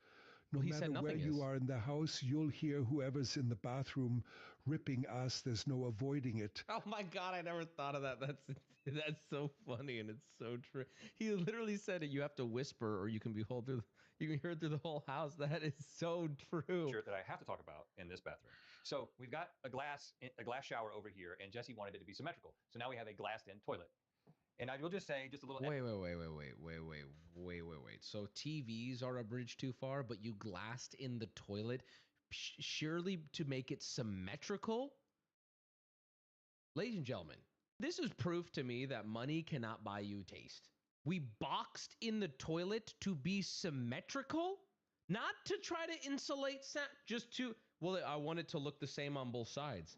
No Well, he said matter where nothing you is. are in the house, you'll hear whoever's in the bathroom ripping ass. There's no avoiding it. oh my God, I never thought of that. That's so funny and it's so true. He literally said it. You have to whisper, or you can you can hear it through the whole house. That is so true. Sure that I have to talk about in this bathroom. So we've got a glass shower over here, and Jesse wanted it to be symmetrical. So now we have a glassed-in toilet. And I will just say, just a little. Wait. So TVs are a bridge too far, but you glassed in the toilet, surely to make it symmetrical? Ladies and gentlemen, this is proof to me that money cannot buy you taste. We boxed in the toilet to be symmetrical, not to try to insulate, I want it to look the same on both sides.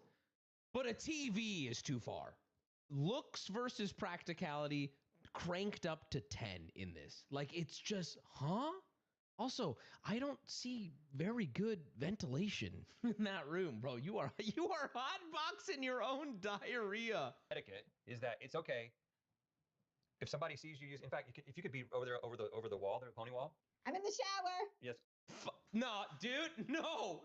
But a TV is too far. Looks versus practicality cranked up to 10 in this. Like, it's just, huh? Also, I don't see very good ventilation in that room, bro. You are hotboxing your own diarrhea. Etiquette is that it's okay if somebody sees you use. In fact, if you could be over there over the wall, the pony wall. I'm in the shower. Yes. No, dude, no,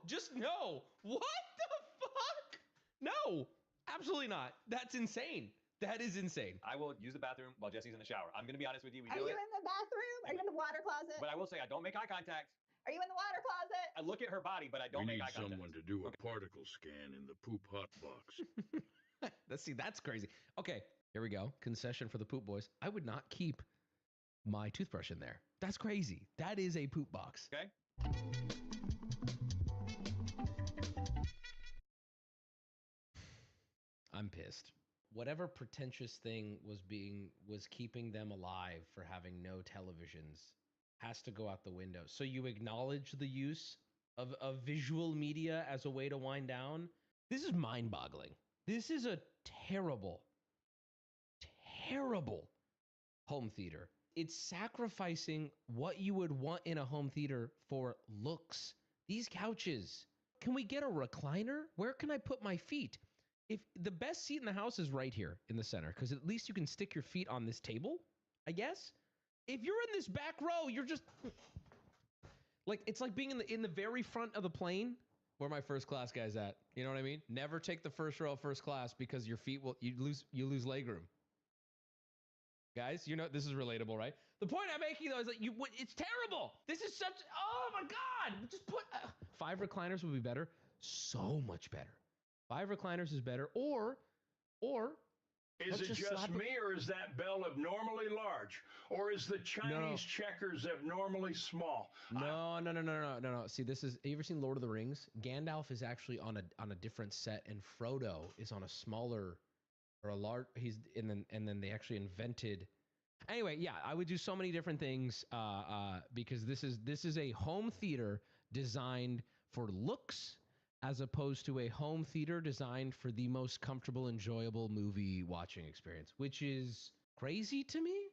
just no. What the fuck? No, absolutely not. That's insane. That is insane. I will use the bathroom while Jesse's in the shower. I'm going to be honest with you. Are you in the bathroom? Are you in the water closet? But I will say I don't make eye contact. Are you in the water closet? I look at her body, but I don't make eye contact. We need someone to do a particle scan in the poop hot box. That's crazy. Okay, here we go. Concession for the poop boys. I would not keep my toothbrush in there. That's crazy. That is a poop box. Okay. I'm pissed. Whatever pretentious thing was keeping them alive for having no televisions has to go out the window. So you acknowledge the use of visual media as a way to wind down? This is mind-boggling. This is a terrible, terrible home theater. It's sacrificing what you would want in a home theater for looks. These couches. Can we get a recliner? Where can I put my feet? If the best seat in the house is right here in the center, because at least you can stick your feet on this table, I guess. If you're in this back row, you're just like, it's like being in the very front of the plane where my first class guy's at. You know what I mean? Never take the first row first class because your feet you lose leg room. Guys, you know this is relatable, right? The point I'm making though is that it's terrible. This is such. Oh my god! Just put 5 recliners would be better. So much better. 5 recliners is better. Or Is it just me, or is that bell abnormally large? Or is the Chinese checkers abnormally small? No. See, this is. Have you ever seen Lord of the Rings? Gandalf is actually on a different set, and Frodo is on a smaller or a large. And then they actually invented. Anyway, yeah, I would do so many different things because this is a home theater designed for looks, as opposed to a home theater designed for the most comfortable, enjoyable movie watching experience, which is crazy to me.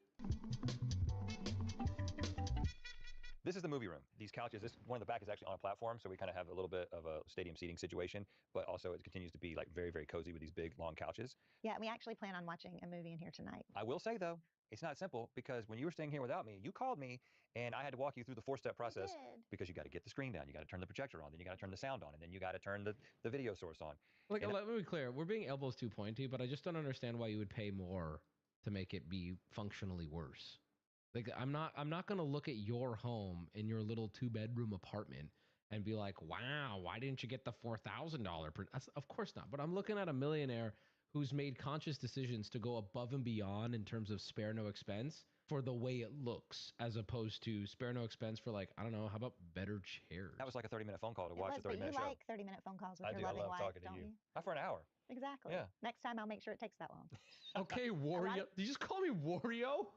This is the movie room. These couches, this one in the back is actually on a platform, so we kind of have a little bit of a stadium seating situation, but also it continues to be like very, very cozy with these big, long couches. Yeah, we actually plan on watching a movie in here tonight. I will say, though, it's not simple because when you were staying here without me, you called me and I had to walk you through the 4-step process because you got to get the screen down, you got to turn the projector on, then you got to turn the sound on, and then you got to turn the video source on. Like, let me be clear, we're being elbows too pointy, but I just don't understand why you would pay more to make it be functionally worse. Like, I'm not gonna look at your home in your little 2-bedroom apartment and be like, wow, why didn't you get the $4,000 per? Of course not. But I'm looking at a millionaire who's made conscious decisions to go above and beyond in terms of spare no expense for the way it looks, as opposed to spare no expense for, like, I don't know, how about better chairs? That was like a 30-minute phone call to watch a 30-minute show. You like 30-minute phone calls with I your loving wife, talking don't to you? Not for an hour. Exactly. Yeah. Next time I'll make sure it takes that long. Okay, Wario. Did you just call me Wario?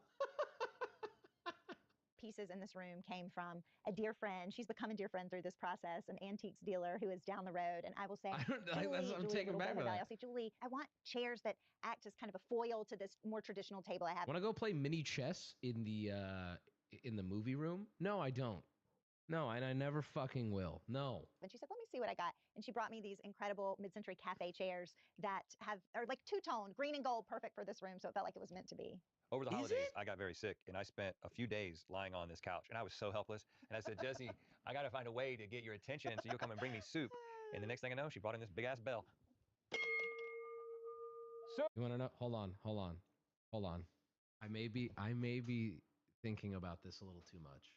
Pieces in this room came from a dear friend. She's become a dear friend through this process, an antiques dealer who is down the road. And I will say, I'm taken back by that. I'll say, Julie, I want chairs that act as kind of a foil to this more traditional table I have. Want to go play mini chess in the movie room? No, I don't. No, and I never fucking will. No. And she said, let me see what I got. And she brought me these incredible mid-century cafe chairs that are like two-tone, green and gold, perfect for this room. So it felt like it was meant to be. Over the holidays, I got very sick, and I spent a few days lying on this couch, and I was so helpless. And I said, Jesse, I got to find a way to get your attention so you'll come and bring me soup. And the next thing I know, she brought in this big-ass bell. You want to know? Hold on. I may be thinking about this a little too much.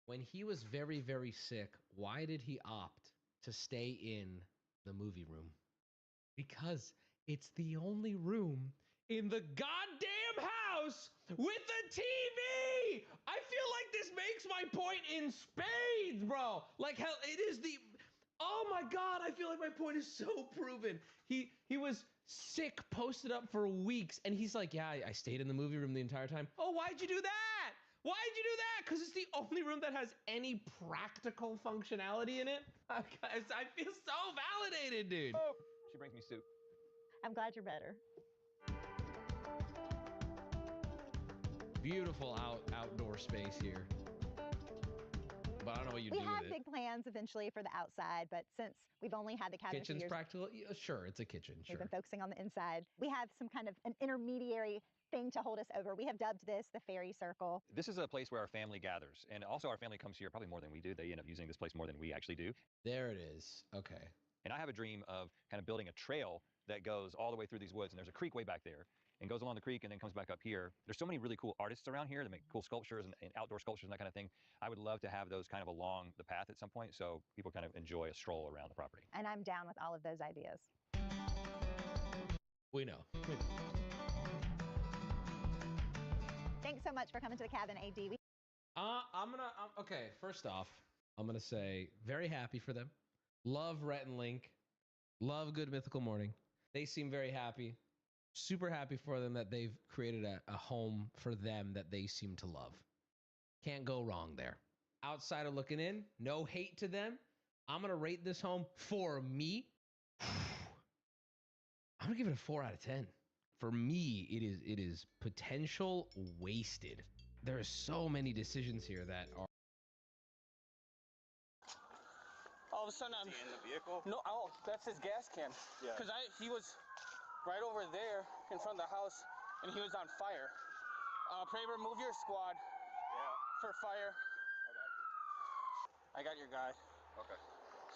When he was very, very sick, why did he opt to stay in the movie room? Because it's the only room in the goddamn house with a TV! I feel like this makes my point in spades, bro. Like, hell, it is the... Oh my God, I feel like my point is so proven. He was sick, posted up for weeks, and he's like, yeah, I stayed in the movie room the entire time. Oh, why'd you do that? Why'd you do that? Because it's the only room that has any practical functionality in it. I feel so validated, dude. Oh, she brings me soup. I'm glad you're better. Beautiful outdoor space here. But I don't know what you do with it. We have big plans eventually for the outside, but since we've only had the cabin Kitchen's for years, practical? Yeah, sure, it's a kitchen, sure. We've been focusing on the inside. We have some kind of an intermediary thing to hold us over. We have dubbed this the Fairy Circle. This is a place where our family gathers, and also our family comes here probably more than we do. They end up using this place more than we actually do. There it is. Okay. And I have a dream of kind of building a trail that goes all the way through these woods, and there's a creek way back there, and goes along the creek and then comes back up here. There's so many really cool artists around here that make cool sculptures and outdoor sculptures and that kind of thing. I would love to have those kind of along the path at some point so people kind of enjoy a stroll around the property. And I'm down with all of those ideas. We know. Thanks so much for coming to the cabin, AD. Okay, first off, I'm going to say very happy for them. Love Rhett and Link. Love Good Mythical Morning. They seem very happy. Super happy for them that they've created a home for them that they seem to love. Can't go wrong there. Outside of looking in, no hate to them. I'm going to rate this home for me. I'm going to give it a 4 out of 10. For me, it is potential wasted. There are so many decisions here that are... All of a sudden, I'm in the vehicle. No, oh, that's his gas can. Yeah. Because he was right over there in front of the house, and he was on fire. Praber, move your squad. Yeah. For fire. I got your guy. Okay.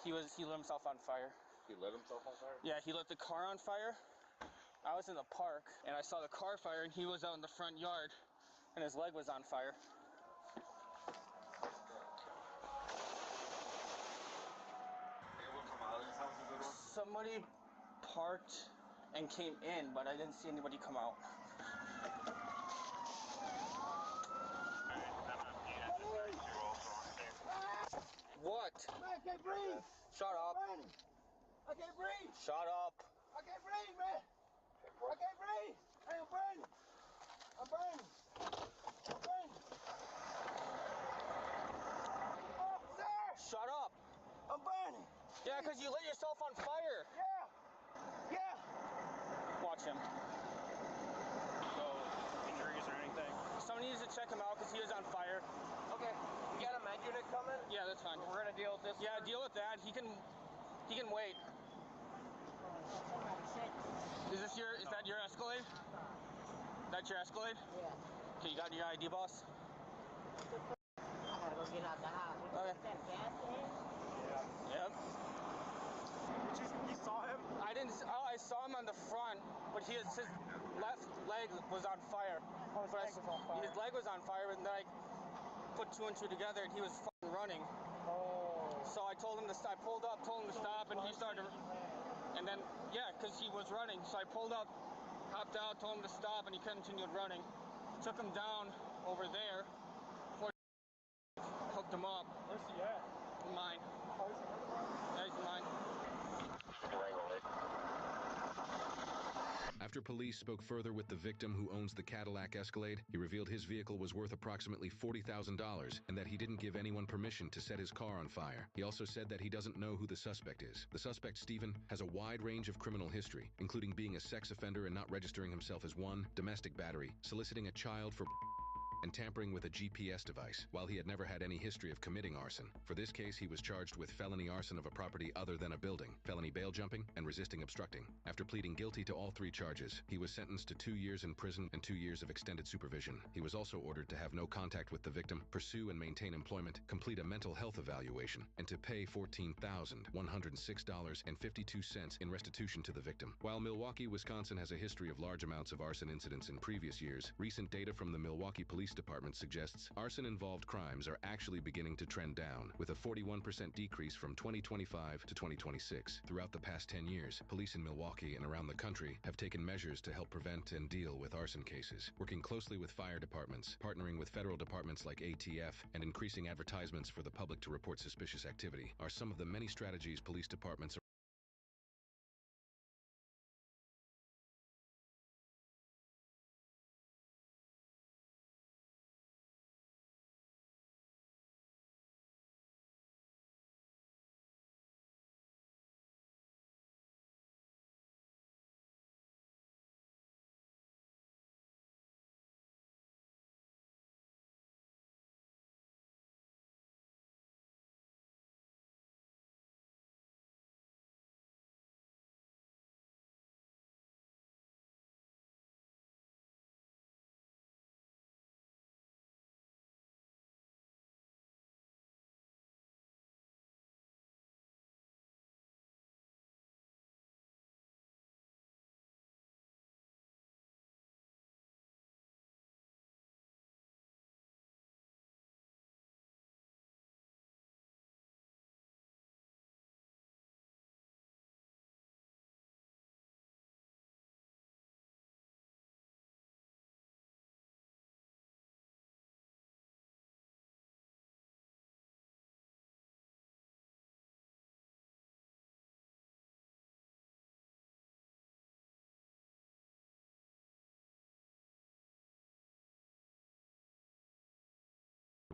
He lit himself on fire. He lit himself on fire? Yeah, he lit the car on fire, I was in the park and I saw the car fire and he was out in the front yard and his leg was on fire. Somebody parked and came in, but I didn't see anybody come out. What? I can't breathe. Shut up. I can't breathe. Shut up. I can't breathe, man. I can't breathe. Hey, I'm burning. I'm burning. I'm burning. Officer! Shut up. I'm burning. Yeah, because you lit yourself on fire. Yeah. Yeah. Watch him. So, injuries or anything? Somebody needs to check him out because he is on fire. Okay. You got a med unit coming? Yeah, that's fine. We're gonna deal with this. Yeah, deal with that. He can wait. Is that your Escalade? That's your Escalade? Yeah. Okay, you got your ID, boss? I gotta go get out the house. Okay. Is that a gas can? Yep. You saw him? I saw him on the front, but his left leg was on fire. Oh, his leg was on fire. His leg was on fire, and then I put two and two together, and he was fucking running. Oh. So I told him to stop. I pulled up, told him to stop, and he started. And then, yeah, because he was running. So I pulled up, hopped out, told him to stop, and he continued running. Took him down over there. Hooked him up. Where's he at? Mine. Oh, is he? Yeah, he's mine. After police spoke further with the victim who owns the Cadillac Escalade, he revealed his vehicle was worth approximately $40,000 and that he didn't give anyone permission to set his car on fire. He also said that he doesn't know who the suspect is. The suspect, Stephen, has a wide range of criminal history, including being a sex offender and not registering himself as one, domestic battery, soliciting a child for and tampering with a GPS device, while he had never had any history of committing arson. For this case, he was charged with felony arson of a property other than a building, felony bail jumping, and resisting obstructing. After pleading guilty to all three charges, he was sentenced to 2 years in prison and 2 years of extended supervision. He was also ordered to have no contact with the victim, pursue and maintain employment, complete a mental health evaluation, and to pay $14,106.52 in restitution to the victim. While Milwaukee, Wisconsin has a history of large amounts of arson incidents in previous years, recent data from the Milwaukee Police Department suggests arson-involved crimes are actually beginning to trend down, with a 41% decrease from 2025 to 2026. Throughout the past 10 years, police in Milwaukee and around the country have taken measures to help prevent and deal with arson cases, working closely with fire departments, partnering with federal departments like ATF, and increasing advertisements for the public to report suspicious activity are some of the many strategies police departments are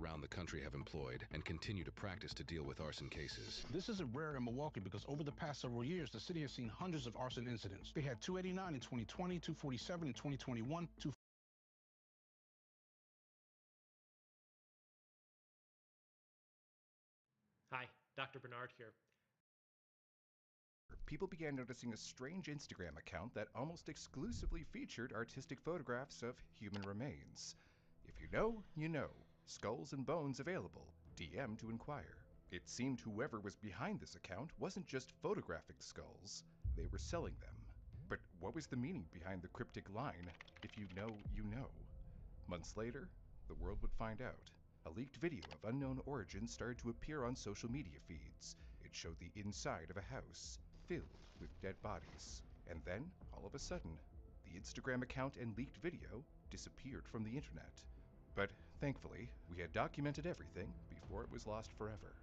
around the country have employed and continue to practice to deal with arson cases. This isn't rare in Milwaukee because over the past several years, the city has seen hundreds of arson incidents. They had 289 in 2020, 247 in 2021, Hi, Dr. Bernard here. People began noticing a strange Instagram account that almost exclusively featured artistic photographs of human remains. If you know, you know. Skulls and bones available. DM to inquire. It seemed whoever was behind this account wasn't just photographing skulls, they were selling them. But what was the meaning behind the cryptic line, "If you know, you know"? Months later, the world would find out. A leaked video of unknown origin started to appear on social media feeds. It showed the inside of a house filled with dead bodies. And then, all of a sudden, the Instagram account and leaked video disappeared from the internet. But thankfully, we had documented everything before it was lost forever.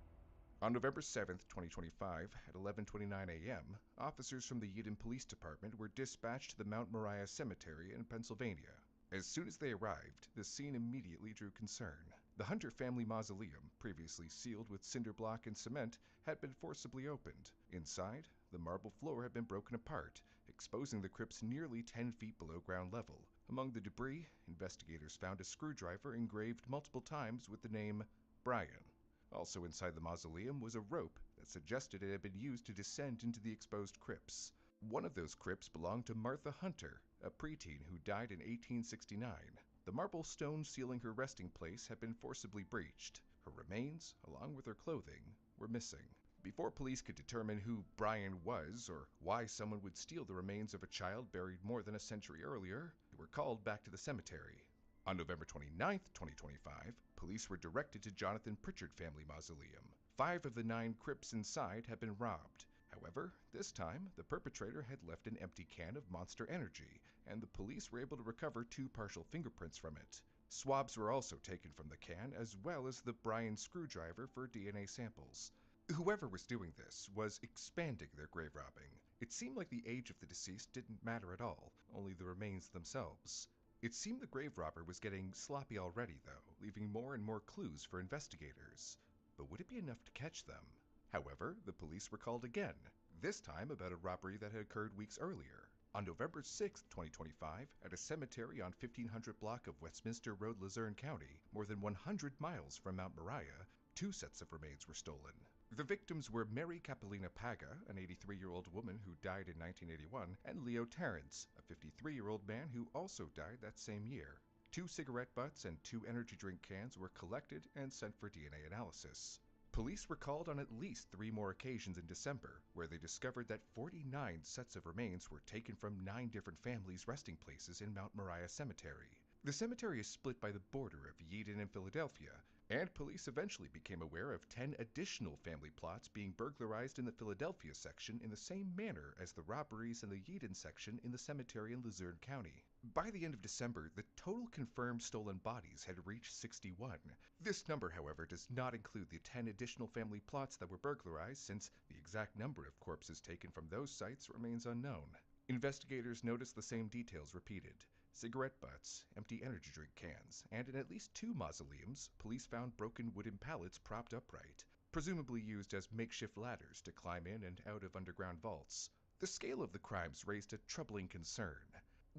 On November 7th, 2025, at 11:29 a.m., officers from the Yeadon Police Department were dispatched to the Mount Moriah Cemetery in Pennsylvania. As soon as they arrived, the scene immediately drew concern. The Hunter family mausoleum, previously sealed with cinder block and cement, had been forcibly opened. Inside, the marble floor had been broken apart, exposing the crypts nearly 10 feet below ground level. Among the debris, investigators found a screwdriver engraved multiple times with the name Brian. Also inside the mausoleum was a rope that suggested it had been used to descend into the exposed crypts. One of those crypts belonged to Martha Hunter, a preteen who died in 1869. The marble stone sealing her resting place had been forcibly breached. Her remains, along with her clothing, were missing. Before police could determine who Brian was or why someone would steal the remains of a child buried more than a century earlier, they were called back to the cemetery. On November 29, 2025, police were directed to Jonathan Pritchard Family Mausoleum. 5 of the 9 crypts inside had been robbed. However, this time, the perpetrator had left an empty can of Monster Energy, and the police were able to recover 2 partial fingerprints from it. Swabs were also taken from the can, as well as the Brian screwdriver for DNA samples. Whoever was doing this was expanding their grave robbing. It seemed like the age of the deceased didn't matter at all, only the remains themselves. It seemed the grave robber was getting sloppy already, though, leaving more and more clues for investigators. But would it be enough to catch them? However, the police were called again, this time about a robbery that had occurred weeks earlier. On November 6, 2025, at a cemetery on 1500 block of Westminster Road, Luzerne County, more than 100 miles from Mount Moriah, 2 sets of remains were stolen. The victims were Mary Capellina Paga, an 83-year-old woman who died in 1981, and Leo Terrence, a 53-year-old man who also died that same year. 2 cigarette butts and 2 energy drink cans were collected and sent for DNA analysis. Police were called on at least 3 more occasions in December, where they discovered that 49 sets of remains were taken from 9 different families' resting places in Mount Moriah Cemetery. The cemetery is split by the border of Yeadon and Philadelphia, and police eventually became aware of 10 additional family plots being burglarized in the Philadelphia section in the same manner as the robberies in the Yeadon section in the cemetery in Luzerne County. By the end of December, the total confirmed stolen bodies had reached 61. This number, however, does not include the 10 additional family plots that were burglarized, since the exact number of corpses taken from those sites remains unknown. Investigators noticed the same details repeated: cigarette butts, empty energy drink cans, and in at least 2 mausoleums, police found broken wooden pallets propped upright, presumably used as makeshift ladders to climb in and out of underground vaults. The scale of the crimes raised a troubling concern.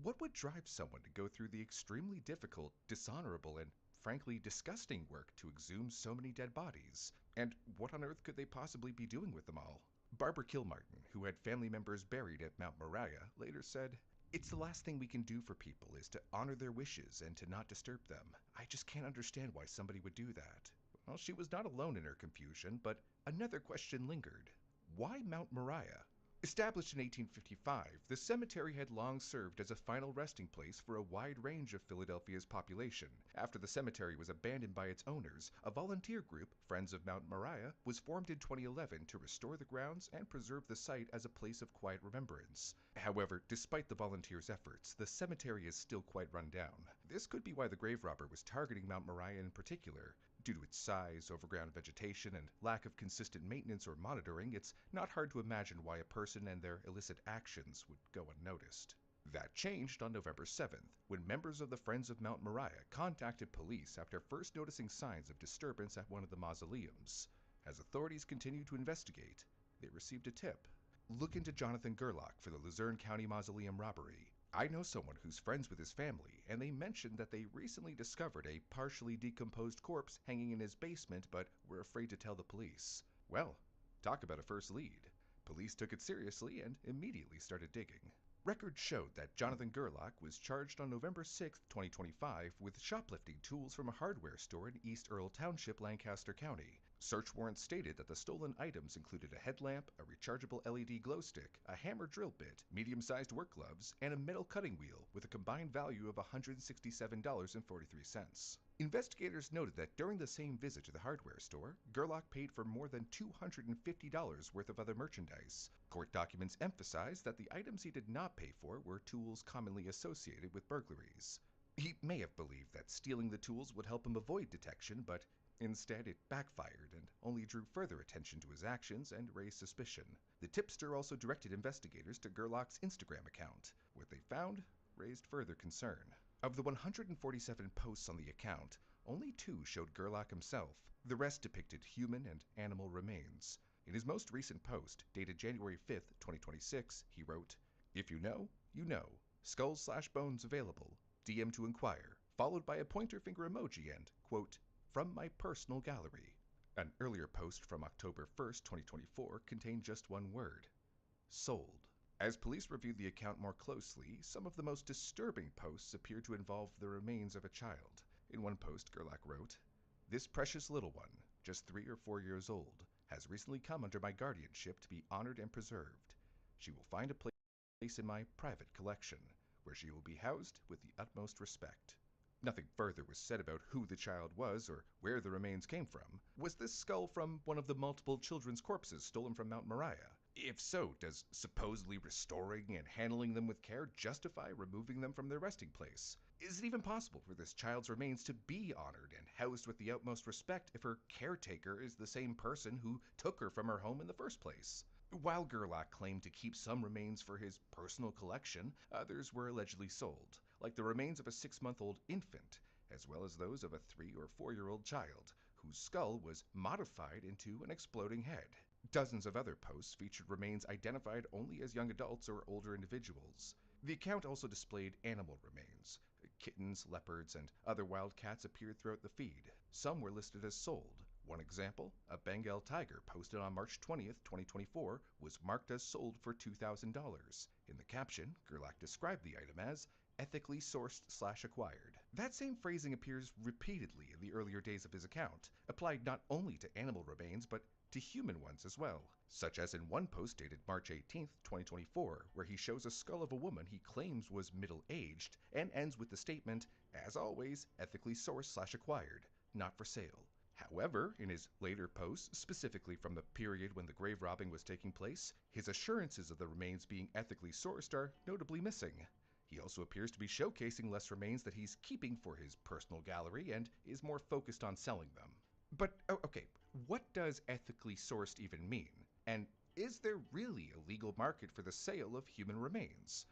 What would drive someone to go through the extremely difficult, dishonorable, and frankly disgusting work to exhume so many dead bodies? And what on earth could they possibly be doing with them all? Barbara Kilmartin, who had family members buried at Mount Moriah, later said, "It's the last thing we can do for people is to honor their wishes and to not disturb them. I just can't understand why somebody would do that." Well, she was not alone in her confusion, but another question lingered. Why Mount Moriah? Established in 1855, the cemetery had long served as a final resting place for a wide range of Philadelphia's population. After the cemetery was abandoned by its owners, a volunteer group, Friends of Mount Moriah, was formed in 2011 to restore the grounds and preserve the site as a place of quiet remembrance. However, despite the volunteers' efforts, the cemetery is still quite run down. This could be why the grave robber was targeting Mount Moriah in particular. Due to its size, overground vegetation, and lack of consistent maintenance or monitoring, it's not hard to imagine why a person and their illicit actions would go unnoticed. That changed on November 7th, when members of the Friends of Mount Moriah contacted police after first noticing signs of disturbance at one of the mausoleums. As authorities continued to investigate, they received a tip. "Look into Jonathan Gerlach for the Luzerne County Mausoleum robbery. I know someone who's friends with his family, and they mentioned that they recently discovered a partially decomposed corpse hanging in his basement, but were afraid to tell the police." Well, talk about a first lead. Police took it seriously and immediately started digging. Records showed that Jonathan Gerlach was charged on November 6, 2025 with shoplifting tools from a hardware store in East Earl Township, Lancaster County. Search warrants stated that the stolen items included a headlamp, a rechargeable LED glow stick, a hammer drill bit, medium-sized work gloves, and a metal cutting wheel with a combined value of $167.43. Investigators noted that during the same visit to the hardware store, Gerlach paid for more than $250 worth of other merchandise. Court documents emphasize that the items he did not pay for were tools commonly associated with burglaries. He may have believed that stealing the tools would help him avoid detection, but instead, it backfired and only drew further attention to his actions and raised suspicion. The tipster also directed investigators to Gerlach's Instagram account. What they found raised further concern. Of the 147 posts on the account, only 2 showed Gerlach himself. The rest depicted human and animal remains. In his most recent post, dated January 5th, 2026, he wrote, "If you know, you know. Skulls/bones available. DM to inquire," followed by a pointer finger emoji and, quote, "From my personal gallery." An earlier post from October 1st, 2024 contained just one word: sold. As police reviewed the account more closely, some of the most disturbing posts appeared to involve the remains of a child. In one post, Gerlach wrote, "This precious little one, just 3 or 4 years old, has recently come under my guardianship to be honored and preserved. She will find a place in my private collection, where she will be housed with the utmost respect." Nothing further was said about who the child was or where the remains came from. Was this skull from one of the multiple children's corpses stolen from Mount Moriah? If so, does supposedly restoring and handling them with care justify removing them from their resting place? Is it even possible for this child's remains to be honored and housed with the utmost respect if her caretaker is the same person who took her from her home in the first place? While Gerlach claimed to keep some remains for his personal collection, others were allegedly sold, like the remains of a 6-month-old infant, as well as those of a 3 or 4-year-old child, whose skull was modified into an exploding head. Dozens of other posts featured remains identified only as young adults or older individuals. The account also displayed animal remains. Kittens, leopards, and other wild cats appeared throughout the feed. Some were listed as sold. One example, a Bengal tiger posted on March 20th, 2024, was marked as sold for $2,000. In the caption, Gerlach described the item as ethically sourced/acquired. That same phrasing appears repeatedly in the earlier days of his account, applied not only to animal remains, but to human ones as well, such as in one post dated March 18th, 2024, where he shows a skull of a woman he claims was middle-aged and ends with the statement, "As always, ethically sourced/acquired, not for sale." However, in his later posts, specifically from the period when the grave robbing was taking place, his assurances of the remains being ethically sourced are notably missing. He also appears to be showcasing less remains that he's keeping for his personal gallery and is more focused on selling them. But, okay, what does ethically sourced even mean? And is there really a legal market for the sale of human remains?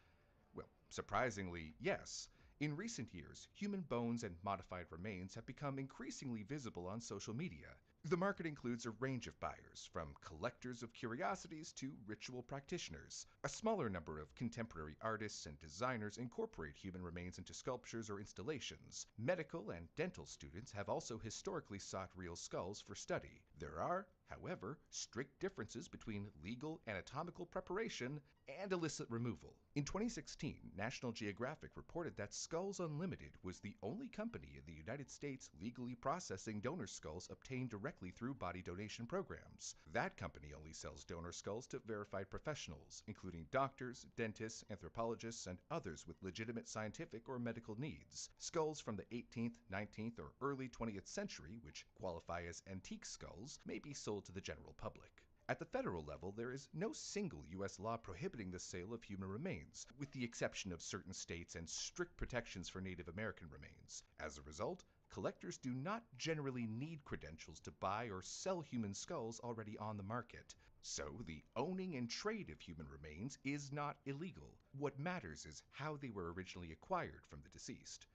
Well, surprisingly, yes. In recent years, human bones and modified remains have become increasingly visible on social media. The market includes a range of buyers, from collectors of curiosities to ritual practitioners. A smaller number of contemporary artists and designers incorporate human remains into sculptures or installations. Medical and dental students have also historically sought real skulls for study. There are, however, strict differences between legal anatomical preparation and illicit removal. In 2016, National Geographic reported that Skulls Unlimited was the only company in the United States legally processing donor skulls obtained directly through body donation programs. That company only sells donor skulls to verified professionals, including doctors, dentists, anthropologists, and others with legitimate scientific or medical needs. Skulls from the 18th, 19th, or early 20th century, which qualify as antique skulls, may be sold to the general public. At the federal level, there is no single U.S. law prohibiting the sale of human remains, with the exception of certain states and strict protections for Native American remains. As a result, collectors do not generally need credentials to buy or sell human skulls already on the market. So, the owning and trade of human remains is not illegal. What matters is how they were originally acquired from the deceased.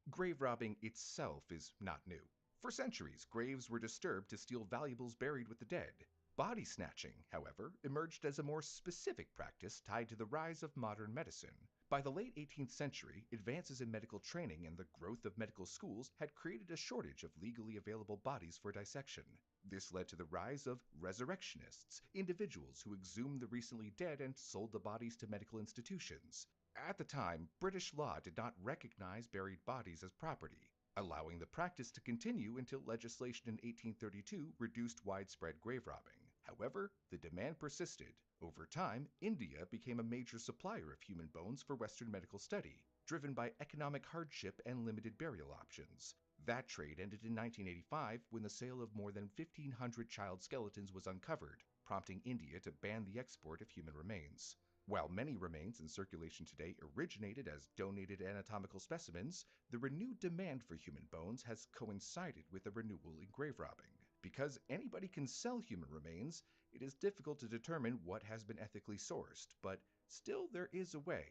Grave robbing itself is not new. For centuries, graves were disturbed to steal valuables buried with the dead. Body snatching, however, emerged as a more specific practice tied to the rise of modern medicine. By the late 18th century, advances in medical training and the growth of medical schools had created a shortage of legally available bodies for dissection. This led to the rise of resurrectionists, individuals who exhumed the recently dead and sold the bodies to medical institutions. At the time, British law did not recognize buried bodies as property. allowing the practice to continue until legislation in 1832 reduced widespread grave robbing. However, the demand persisted. Over time, India became a major supplier of human bones for Western medical study, driven by economic hardship and limited burial options. That trade ended in 1985 when the sale of more than 1,500 child skeletons was uncovered, prompting India to ban the export of human remains. While many remains in circulation today originated as donated anatomical specimens, the renewed demand for human bones has coincided with a renewal in grave robbing. Because anybody can sell human remains, it is difficult to determine what has been ethically sourced, but still there is a way.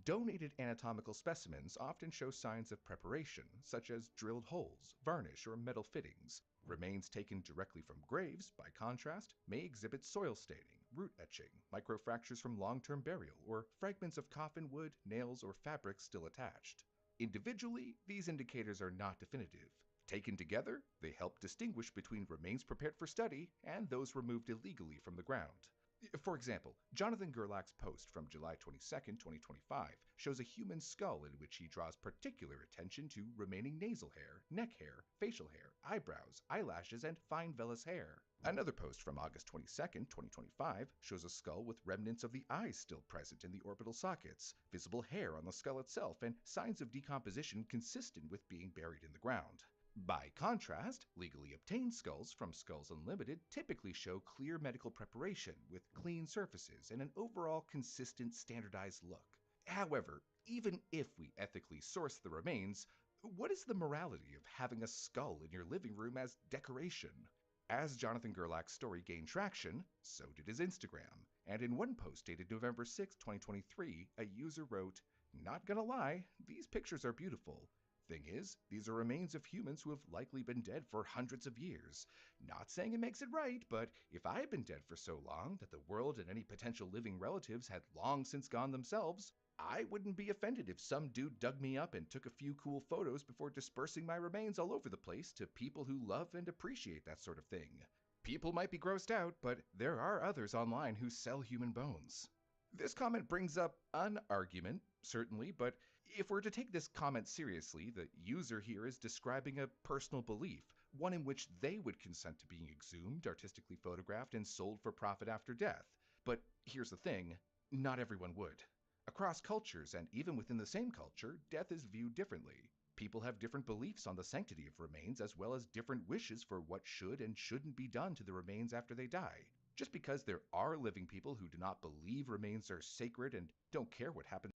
Donated anatomical specimens often show signs of preparation, such as drilled holes, varnish, or metal fittings. Remains taken directly from graves, by contrast, may exhibit soil staining, root etching, microfractures from long-term burial, or fragments of coffin wood, nails, or fabric still attached. Individually, these indicators are not definitive. Taken together, they help distinguish between remains prepared for study and those removed illegally from the ground. For example, Jonathan Gerlach's post from July 22, 2025, shows a human skull in which he draws particular attention to remaining nasal hair, neck hair, facial hair, eyebrows, eyelashes, and fine vellus hair. Another post from August 22, 2025, shows a skull with remnants of the eyes still present in the orbital sockets, visible hair on the skull itself, and signs of decomposition consistent with being buried in the ground. By contrast, legally obtained skulls from Skulls Unlimited typically show clear medical preparation with clean surfaces and an overall consistent, standardized look. However, even if we ethically source the remains, what is the morality of having a skull in your living room as decoration? As Jonathan Gerlach's story gained traction, so did his Instagram, and in one post dated November 6, 2023, a user wrote, "Not gonna lie, these pictures are beautiful. Thing is, these are remains of humans who have likely been dead for hundreds of years. Not saying it makes it right, but if I had been dead for so long that the world and any potential living relatives had long since gone themselves, I wouldn't be offended if some dude dug me up and took a few cool photos before dispersing my remains all over the place to people who love and appreciate that sort of thing. People might be grossed out, but there are others online who sell human bones." This comment brings up an argument, certainly, but if we're to take this comment seriously, the user here is describing a personal belief, one in which they would consent to being exhumed, artistically photographed, and sold for profit after death. But here's the thing, not everyone would. Across cultures, and even within the same culture, death is viewed differently. People have different beliefs on the sanctity of remains, as well as different wishes for what should and shouldn't be done to the remains after they die. Just because there are living people who do not believe remains are sacred and don't care what happens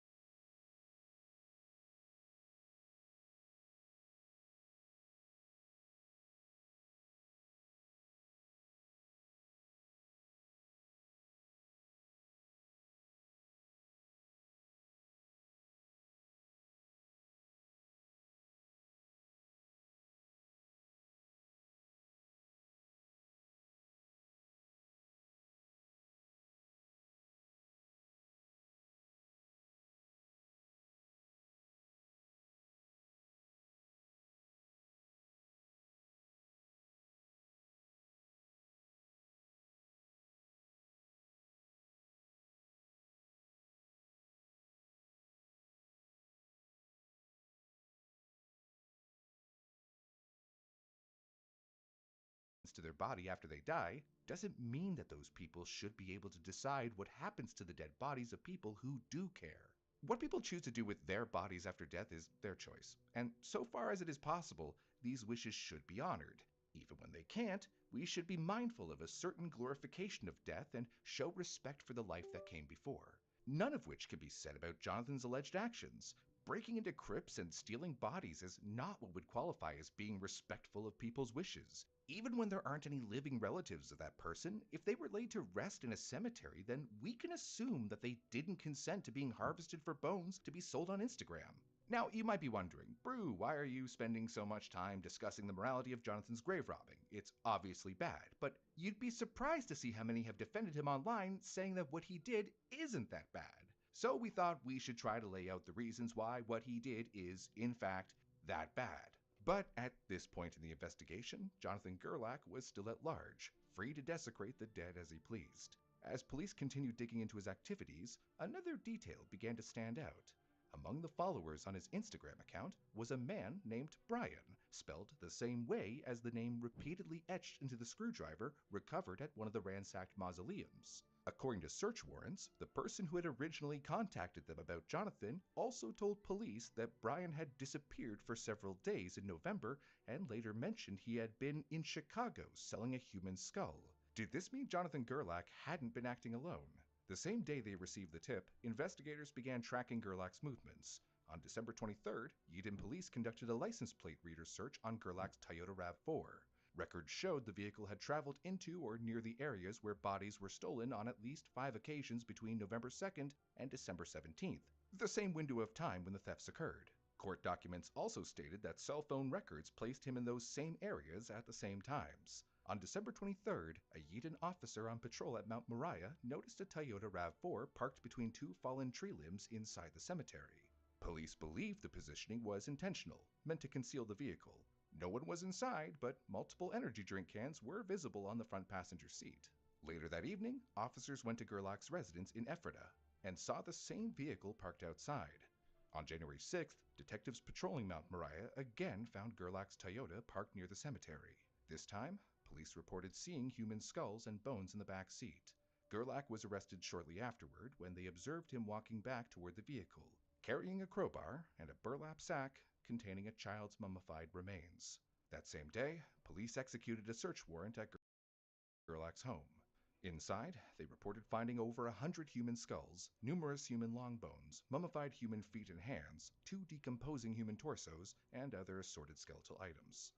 to their body after they die doesn't mean that those people should be able to decide what happens to the dead bodies of people who do care. What people choose to do with their bodies after death is their choice, and so far as it is possible, these wishes should be honored. Even when they can't, we should be mindful of a certain glorification of death and show respect for the life that came before. None of which can be said about Jonathan's alleged actions. Breaking into crypts and stealing bodies is not what would qualify as being respectful of people's wishes. Even when there aren't any living relatives of that person, if they were laid to rest in a cemetery, then we can assume that they didn't consent to being harvested for bones to be sold on Instagram. Now, you might be wondering, Brew, why are you spending so much time discussing the morality of Jonathan's grave robbing? It's obviously bad, but you'd be surprised to see how many have defended him online, saying that what he did isn't that bad. So we thought we should try to lay out the reasons why what he did is, in fact, that bad. But at this point in the investigation, Jonathan Gerlach was still at large, free to desecrate the dead as he pleased. As police continued digging into his activities, another detail began to stand out. Among the followers on his Instagram account was a man named Brian, spelled the same way as the name repeatedly etched into the screwdriver recovered at one of the ransacked mausoleums. According to search warrants, the person who had originally contacted them about Jonathan also told police that Brian had disappeared for several days in November and later mentioned he had been in Chicago selling a human skull. Did this mean Jonathan Gerlach hadn't been acting alone? The same day they received the tip, investigators began tracking Gerlach's movements. On December 23rd, Eden police conducted a license plate reader search on Gerlach's Toyota RAV4. Records showed the vehicle had traveled into or near the areas where bodies were stolen on at least 5 occasions between November 2nd and December 17th, the same window of time when the thefts occurred. Court documents also stated that cell phone records placed him in those same areas at the same times. On December 23rd, a Yeadon officer on patrol at Mount Moriah noticed a Toyota RAV4 parked between 2 fallen tree limbs inside the cemetery. Police believed the positioning was intentional, meant to conceal the vehicle. No one was inside, but multiple energy drink cans were visible on the front passenger seat. Later that evening, officers went to Gerlach's residence in Ephrata and saw the same vehicle parked outside. On January 6th, detectives patrolling Mount Moriah again found Gerlach's Toyota parked near the cemetery. This time, police reported seeing human skulls and bones in the back seat. Gerlach was arrested shortly afterward when they observed him walking back toward the vehicle, carrying a crowbar and a burlap sack containing a child's mummified remains. That same day, police executed a search warrant at Gerlach's home. Inside, they reported finding over 100 human skulls, numerous human long bones, mummified human feet and hands, 2 decomposing human torsos, and other assorted skeletal items.